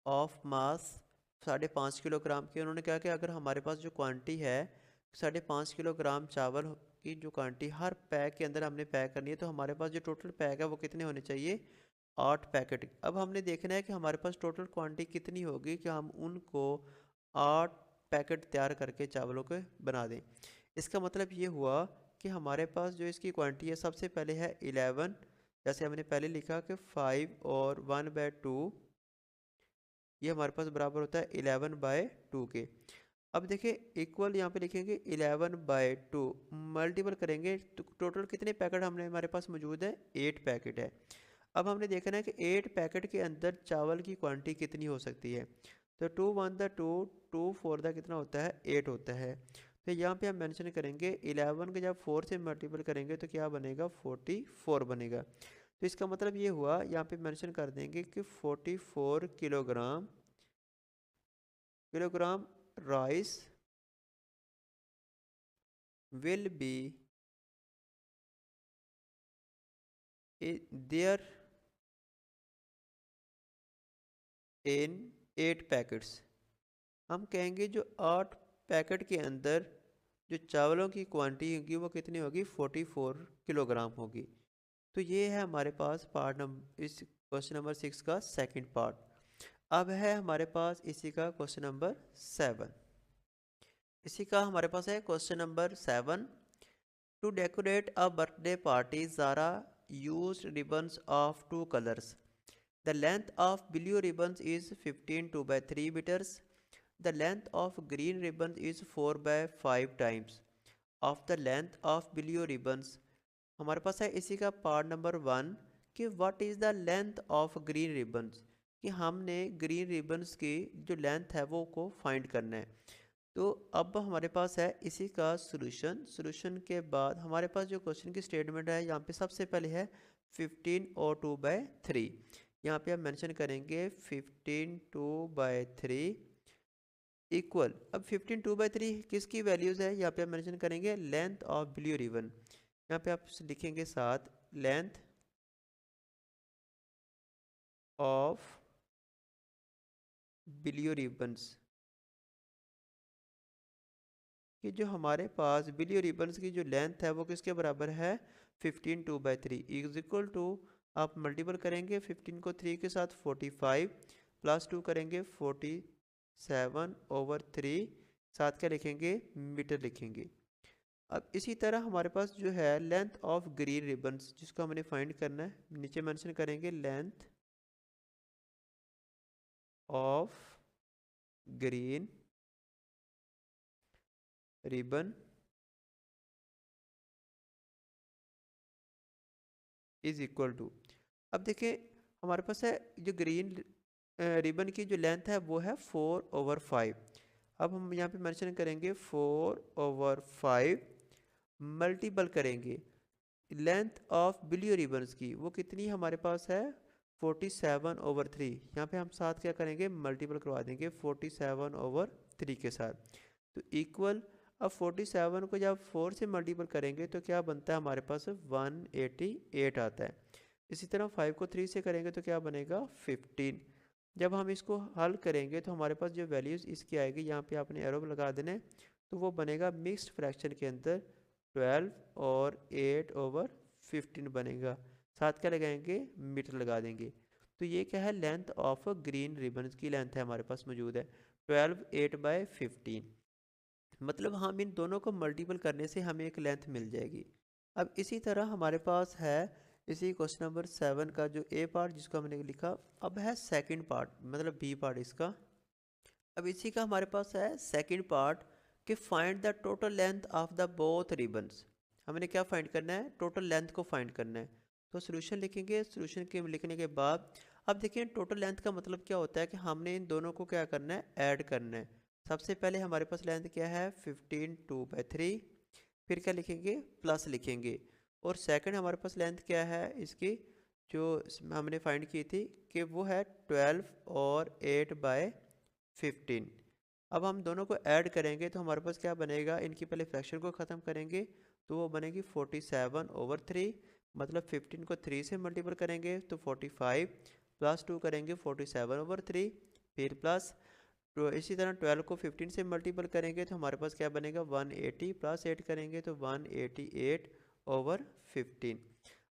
of mass 5.5 kilogram के। उन्होंने कहा कि अगर हमारे पास जो क्वांटिटी है 5.5 किलोग्राम चावल की जो क्वांटिटी हर पैक के अंदर हमने पैक करनी है, तो हमारे पास जो टोटल पैक है वो कितने होने चाहिए? 8 पैकेट। अब हमने देखना है कि हमारे पास टोटल क्वांटिटी कितनी होगी कि हम उनको 8 पैकेट तैयार करके चावलों के बना दें। इसका मतलब ये हुआ कि हमारे पास जो इसकी क्वांटिटी है सबसे पहले है 11, जैसे हमने पहले लिखा कि 5 और 1/2 ये हमारे पास बराबर होता है 11/2 के। अब देखिए इक्वल यहाँ पे लिखेंगे 11/2 मल्टीपल करेंगे तो टोटल कितने पैकेट हमने हमारे पास मौजूद है? 8 पैकेट है। अब हमने देखना है कि 8 पैकेट के अंदर चावल की क्वांटिटी कितनी हो सकती है। तो 2 1 द 2 2 4 द कितना होता है? 8 होता है। तो यहाँ पे हम मेंशन करेंगे 11 को जब 4 से मल्टीपल करेंगे तो क्या बनेगा? 44 बनेगा। तो इसका मतलब ये हुआ, यहाँ पे मेंशन कर देंगे कि 44 kilogram rice will be there in 8 packets. हम कहेंगे जो 8 पैकेट के अंदर जो चावलों की क्वांटिटी होगी वो कितनी होगी? 44 किलोग्राम होगी। तो ये है हमारे पास पार्ट नंबर, इस क्वेश्चन नंबर 6 का सेकंड पार्ट। अब है हमारे पास इसी का क्वेश्चन नंबर 7। इसी का हमारे पास है question number 7। To decorate a birthday party Zara used ribbons of 2 colors. The length of blue ribbons is 15 2/3 meters. The length of green ribbons is 4/5 times of the length of blue ribbons. हमारे पास है इसी का part number 1 कि what is the length of green ribbons, कि हमने green ribbons की जो लेंथ है वो को फाइंड करना है। तो अब हमारे पास है इसी का सॉल्यूशन के बाद हमारे पास जो क्वेश्चन की स्टेटमेंट है यहाँ पे सबसे पहले है 15 और 2/3। यहाँ पे हम मेंशन करेंगे 15 2/3 इक्वल। अब 15 2/3 किसकी वैल्यूज़ है? यहाँ पे हम मेंशन करेंगे लेंथ ऑफ ब्लू रिबन। यहाँ पे आप लिखेंगे साथ लेंथ ऑफ ब्लू रिबन्स, कि जो हमारे पास ब्लू रिबन्स की जो लेंथ है वो किसके बराबर है? 15 2/3 इज इक्वल टू, आप मल्टीपल करेंगे 15 को 3 के साथ 45 प्लस 2 करेंगे 47/3, साथ क्या लिखेंगे? मीटर लिखेंगे। अब इसी तरह हमारे पास जो है लेंथ ऑफ ग्रीन रिबन्स जिसको हमने फाइंड करना है, नीचे मेंशन करेंगे length of green ribbon is equal to. अब देखिए हमारे पास है जो ग्रीन रिबन की जो लेंथ है वो है 4/5। अब हम यहाँ पे मेंशन करेंगे 4/5 मल्टीपल करेंगे लेंथ ऑफ ब्लू रिबन्स की, वो कितनी हमारे पास है? 47/3। यहाँ पे हम साथ क्या करेंगे? मल्टीपल करवा देंगे 47/3 के साथ। तो इक्वल, अब 47 को जब 4 से मल्टीपल करेंगे तो क्या बनता है? हमारे पास 188 आता है। इसी तरह 5 को 3 से करेंगे तो क्या बनेगा? 15। जब हम इसको हल करेंगे तो हमारे पास जो वैल्यूज़ इसकी आएगी, यहाँ पे आपने एरो लगा देना है, तो वो बनेगा मिक्स्ड फ्रैक्शन के अंदर 12 और 8/15 बनेगा। साथ क्या लगाएंगे? मीटर लगा देंगे। तो ये क्या है? लेंथ ऑफ ग्रीन रिबन की लेंथ है हमारे पास मौजूद है 12 8/15। मतलब हम इन दोनों को मल्टीपल करने से हमें एक लेंथ मिल जाएगी। अब इसी तरह हमारे पास है इसी क्वेश्चन नंबर 7 का जो ए पार्ट जिसको हमने लिखा, अब है सेकंड पार्ट मतलब बी पार्ट इसका। अब इसी का हमारे पास है सेकंड पार्ट कि find the total length of the both ribbons. हमने क्या फाइंड करना है, टोटल लेंथ को फाइंड करना है। तो सोल्यूशन लिखेंगे, सोल्यूशन के लिखने के बाद अब देखिए टोटल लेंथ का मतलब क्या होता है कि हमने इन दोनों को क्या करना है, ऐड करना है। सबसे पहले हमारे पास लेंथ क्या है 15 2/3, फिर क्या लिखेंगे प्लस लिखेंगे। और सेकंड हमारे पास लेंथ क्या है इसकी जो हमने फाइंड की थी कि वो है 12 और 8/15। अब हम दोनों को ऐड करेंगे तो हमारे पास क्या बनेगा, इनकी पहले फ्रैक्शन को ख़त्म करेंगे तो वो बनेगी 47/3। मतलब 15 को 3 से मल्टीपल करेंगे तो 45, प्लस 2 करेंगे 47/3, फिर प्लस तो इसी तरह 12 को 15 से मल्टीपल करेंगे तो हमारे पास क्या बनेगा 180, प्लस 8 करेंगे तो 188/15।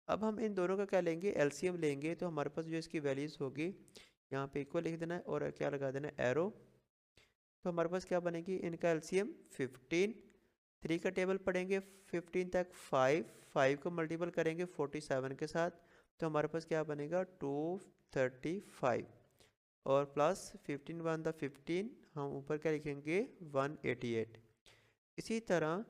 अब हम इन दोनों का क्या लेंगे, एलसीएम लेंगे। तो हमारे पास जो इसकी वैल्यूज़ होगी यहाँ पे इक्वल लिख देना है और क्या लगा देना है एरो। तो हमारे पास क्या बनेगी इनका एलसीएम 15। 3 का टेबल पढ़ेंगे 15 तक, 5 को मल्टीपल करेंगे 47 के साथ तो हमारे पास क्या बनेगा 235 और प्लस 15 वन द 15, हम ऊपर क्या लिखेंगे 188। इसी तरह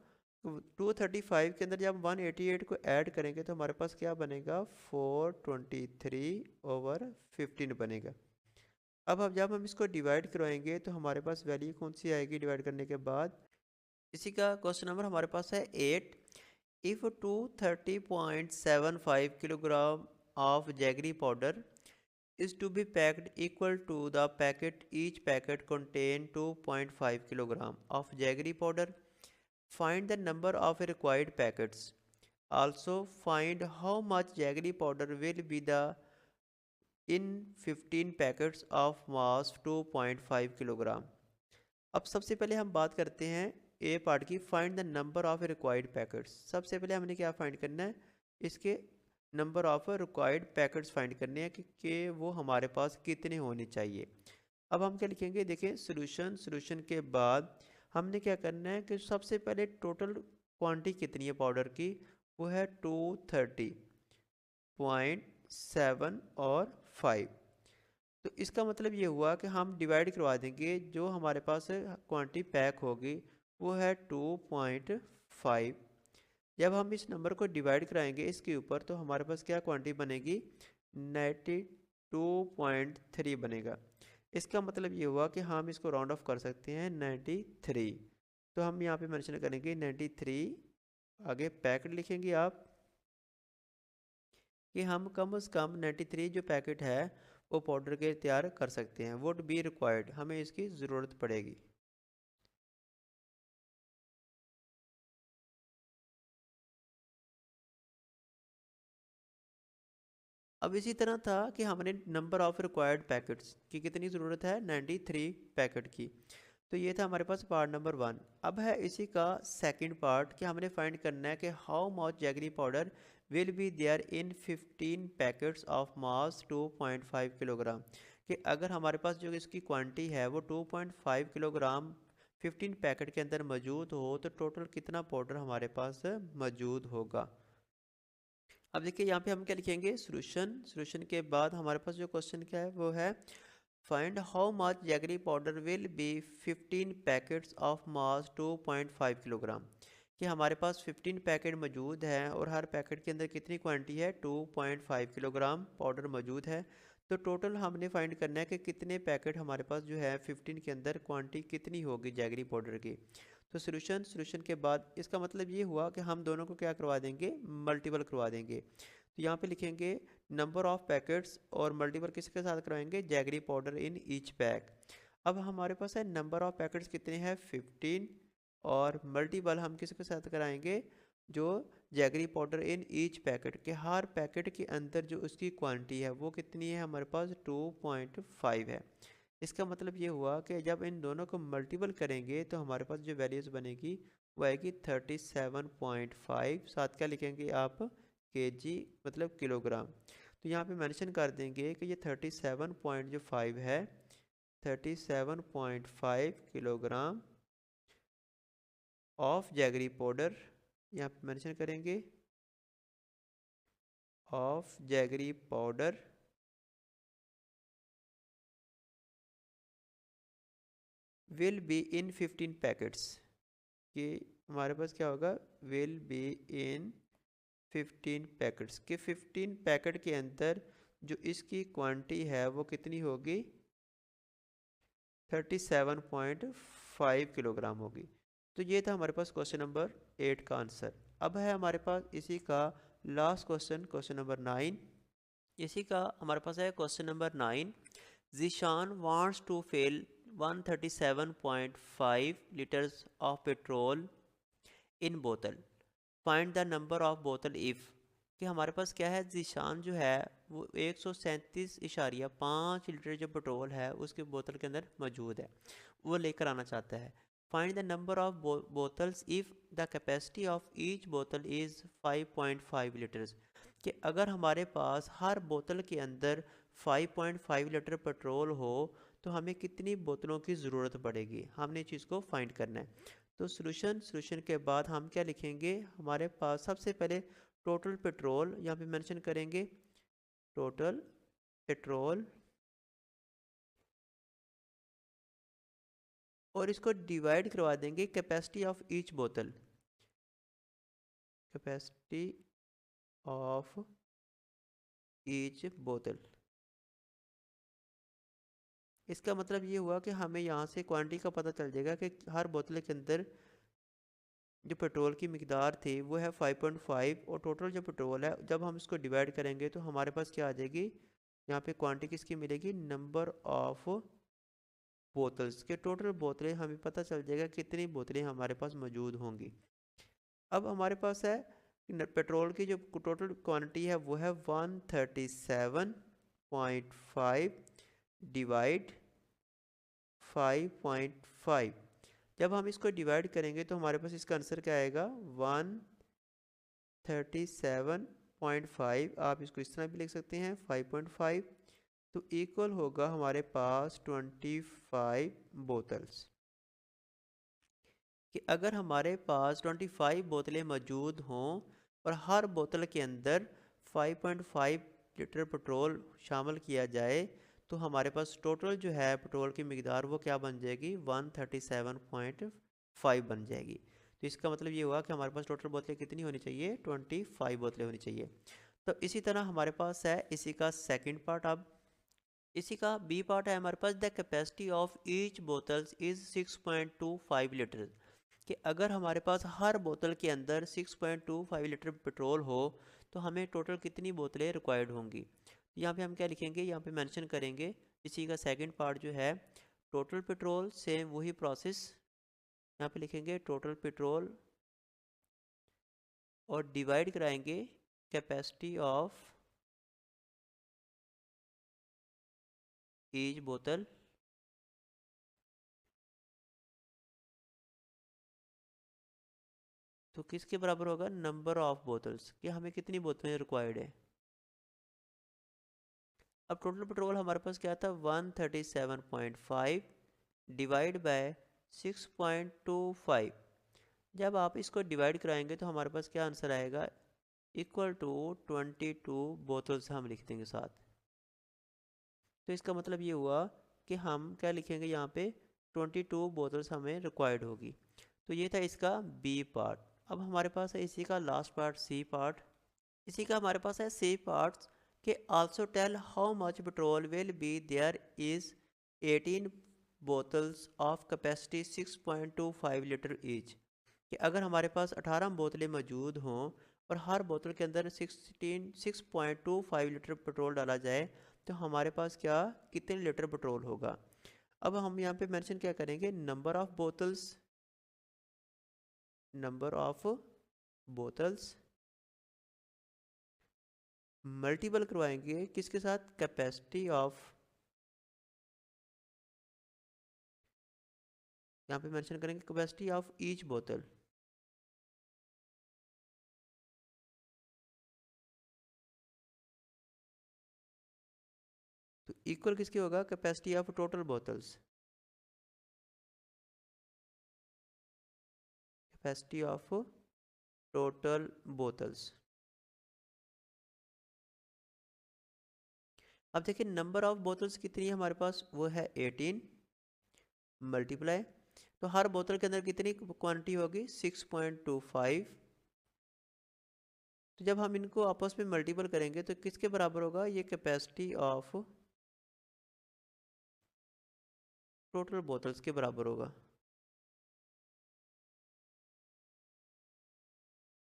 235 के अंदर जब 188 को ऐड करेंगे तो हमारे पास क्या बनेगा 423/15 बनेगा। अब जब हम इसको डिवाइड करवाएंगे तो हमारे पास वैल्यू कौन सी आएगी डिवाइड करने के बाद। इसी का क्वेश्चन नंबर हमारे पास है 8। If 230.75 kilogram of jaggery powder is to be packed equal to the packet, each packet contain 2.5 kilogram of jaggery powder. Find the number of required packets. Also find how much jaggery powder will be the in 15 packets of mass 2.5 kilogram. अब सबसे पहले हम बात करते हैं ए part की, find the number of required packets. सबसे पहले हमने क्या फाइंड करना है, इसके number of required packets find करने हैं कि वो हमारे पास कितने होने चाहिए। अब हम क्या लिखेंगे, देखिए सोल्यूशन के बाद हमने क्या करना है कि सबसे पहले टोटल क्वांटिटी कितनी है पाउडर की, वो है 230.7 और 5। तो इसका मतलब ये हुआ कि हम डिवाइड करवा देंगे, जो हमारे पास क्वांटिटी पैक होगी वो है 2.5। जब हम इस नंबर को डिवाइड कराएंगे इसके ऊपर तो हमारे पास क्या क्वांटिटी बनेगी 92.3 बनेगा। इसका मतलब ये हुआ कि हम इसको राउंड ऑफ कर सकते हैं 93। तो हम यहाँ पे मेंशन करेंगे 93, आगे पैकेट लिखेंगे आप कि हम कम से कम 93 जो पैकेट है वो पाउडर के तैयार कर सकते हैं। वुड बी रिक्वायर्ड, हमें इसकी ज़रूरत पड़ेगी। अब इसी तरह था कि हमने नंबर ऑफ रिक्वायर्ड पैकेट्स की कितनी ज़रूरत है 93 पैकेट की। तो ये था हमारे पास पार्ट नंबर 1। अब है इसी का सेकंड पार्ट कि हमने फाइंड करना है कि how much jaggery powder will be there in 15 packets of mass 2.5 kilogram. कि अगर हमारे पास जो इसकी क्वांटिटी है वो 2.5 किलोग्राम 15 पैकेट के अंदर मौजूद हो तो टोटल कितना पाउडर हमारे पास मौजूद होगा। अब देखिए यहाँ पे हम क्या लिखेंगे सोल्यूशन के बाद हमारे पास जो क्वेश्चन क्या है वो है find how much jaggery powder will B 15 packets of mass 2.5 kilogram. कि हमारे पास 15 पैकेट मौजूद हैं और हर पैकेट के अंदर कितनी क्वांटिटी है 2.5 किलोग्राम पाउडर मौजूद है। तो टोटल हमने फाइंड करना है कि कितने पैकेट हमारे पास जो है 15 के अंदर क्वांटिटी कितनी होगी जैगरी पाउडर की। तो सोल्यूशन के बाद इसका मतलब ये हुआ कि हम दोनों को क्या करवा देंगे मल्टीपल करवा देंगे। तो यहाँ पे लिखेंगे नंबर ऑफ पैकेट्स और मल्टीपल किसके साथ करवाएंगे jaggery powder in each pack. अब हमारे पास है नंबर ऑफ पैकेट्स कितने हैं 15 और मल्टीपल हम किसके साथ कराएंगे जो jaggery powder in each packet के हर पैकेट के अंदर जो उसकी क्वांटिटी है वो कितनी है हमारे पास 2.5 है। इसका मतलब ये हुआ कि जब इन दोनों को मल्टीपल करेंगे तो हमारे पास जो वैल्यूज़ बनेगी वो आएगी 37.5। साथ क्या लिखेंगे आप केजी मतलब किलोग्राम। तो यहाँ पे मेंशन कर देंगे कि ये 37.5 है 37.5 किलोग्राम ऑफ जैगरी पाउडर यहाँ पे मेंशन करेंगे। Of jaggery powder will be in 15 packets, कि हमारे पास क्या होगा, विल बी इन 15 पैकेट्स, कि 15 पैकेट के अंदर जो इसकी क्वांटिटी है वो कितनी होगी, 37.5 किलोग्राम होगी। तो ये था हमारे पास क्वेश्चन नंबर 8 का आंसर। अब है हमारे पास इसी का लास्ट क्वेश्चन, क्वेश्चन नंबर 9। इसी का हमारे पास है question number 9। Zeeshan wants to fill 137.5 litres of petrol in बोतल, फाइंड द नंबर ऑफ बोतल इफ़, कि हमारे पास क्या है, जीशान जो है वो 137.5 लीटर जो पेट्रोल है उसके बोतल के अंदर मौजूद है, वो लेकर आना चाहता है। Find the number of bottles if the capacity of each बोतल इज़ 5.5 लीटर्स, कि अगर हमारे पास हर बोतल के अंदर 5.5 लीटर पेट्रोल हो तो हमें कितनी बोतलों की ज़रूरत पड़ेगी, हमने इस चीज़ को फाइंड करना है। तो सॉल्यूशन के बाद हम क्या लिखेंगे, हमारे पास सबसे पहले टोटल पेट्रोल यहाँ पे मेंशन करेंगे, टोटल पेट्रोल, और इसको डिवाइड करवा देंगे कैपेसिटी ऑफ ईच बोतल, कैपेसिटी ऑफ ईच बोतल। इसका मतलब ये हुआ कि हमें यहाँ से क्वांटिटी का पता चल जाएगा कि हर बोतल के अंदर जो पेट्रोल की मिकदार थी वो है 5.5, और टोटल जो पेट्रोल है जब हम इसको डिवाइड करेंगे तो हमारे पास क्या आ जाएगी, यहाँ पे क्वांटिटी किसकी मिलेगी, नंबर ऑफ बोतल्स के, टोटल बोतलें हमें पता चल जाएगा कितनी बोतलें हमारे पास मौजूद होंगी। अब हमारे पास है पेट्रोल की जो टोटल क्वांटिटी है वो है 137.5 डिवाइड 5.5। जब हम इसको डिवाइड करेंगे तो हमारे पास इसका आंसर क्या आएगा, 137.5, आप इसको इस तरह भी लिख सकते हैं 5.5, तो इक्वल होगा हमारे पास 25 बोतल्स, कि अगर हमारे पास 25 बोतलें मौजूद हों और हर बोतल के अंदर 5.5 लीटर पेट्रोल शामिल किया जाए तो हमारे पास टोटल जो है पेट्रोल की मिकदार वो क्या बन जाएगी, 137.5 बन जाएगी। तो इसका मतलब ये हुआ कि हमारे पास टोटल बोतलें कितनी होनी चाहिए, 25 बोतलें होनी चाहिए। तो इसी तरह हमारे पास है इसी का सेकंड पार्ट। अब इसी का बी पार्ट है हमारे पास, the capacity of each bottles is 6.25 litre, कि अगर हमारे पास हर बोतल के अंदर 6.25 लीटर पेट्रोल हो तो हमें टोटल कितनी बोतलें रिक्वायर्ड होंगी। यहाँ पे हम क्या लिखेंगे, यहाँ पे मेंशन करेंगे इसी का सेकंड पार्ट जो है टोटल पेट्रोल, सेम वही प्रोसेस, यहाँ पे लिखेंगे टोटल पेट्रोल और डिवाइड कराएंगे कैपेसिटी ऑफ ईच बोतल, तो किसके बराबर होगा, नंबर ऑफ बोतल्स, कि हमें कितनी बोतलें रिक्वायर्ड है। अब टोटल पेट्रोल हमारे पास क्या था, 137.5 डिवाइड बाय 6.25। जब आप इसको डिवाइड कराएंगे तो हमारे पास क्या आंसर आएगा, इक्वल टू 22 बोतल्स हम लिख देंगे साथ। तो इसका मतलब ये हुआ कि हम क्या लिखेंगे यहाँ पे, 22 बोतल्स हमें रिक्वायर्ड होगी। तो ये था इसका बी पार्ट। अब हमारे पास है इसी का लास्ट पार्ट, सी पार्ट। इसी का हमारे पास है सी पार्ट्स के also tell how much petrol will be there is 18 bottles of capacity 6.25 litre each, कि अगर हमारे पास 18 बोतलें मौजूद हों और हर बोतल के अंदर 6.25 लीटर पेट्रोल डाला जाए तो हमारे पास क्या कितने लीटर पेट्रोल होगा। अब हम यहाँ पे मेंशन क्या करेंगे, number of bottles, number of bottles multiple करवाएंगे किसके साथ, कैपेसिटी ऑफ, यहाँ पे मेंशन करेंगे कैपेसिटी ऑफ ईच बोतल, तो इक्वल किसके होगा, capacity of total bottles, capacity of total bottles. अब देखिए नंबर ऑफ बोतल्स कितनी है हमारे पास, वो है 18 मल्टीप्लाई, तो हर बोतल के अंदर कितनी क्वांटिटी होगी 6.25। तो जब हम इनको आपस में मल्टीपल करेंगे तो किसके बराबर होगा, ये कैपेसिटी ऑफ टोटल बोतल्स के बराबर होगा।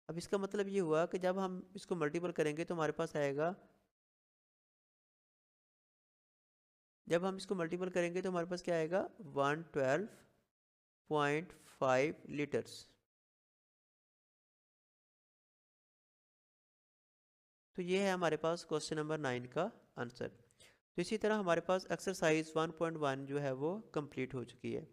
अब इसका मतलब ये हुआ कि जब हम इसको मल्टीपल करेंगे तो हमारे पास आएगा, जब हम इसको मल्टीपल करेंगे तो हमारे पास क्या आएगा 112.5 लीटर्स। तो ये है हमारे पास क्वेश्चन नंबर 9 का आंसर। तो इसी तरह हमारे पास एक्सरसाइज 1.1 जो है वो कंप्लीट हो चुकी है।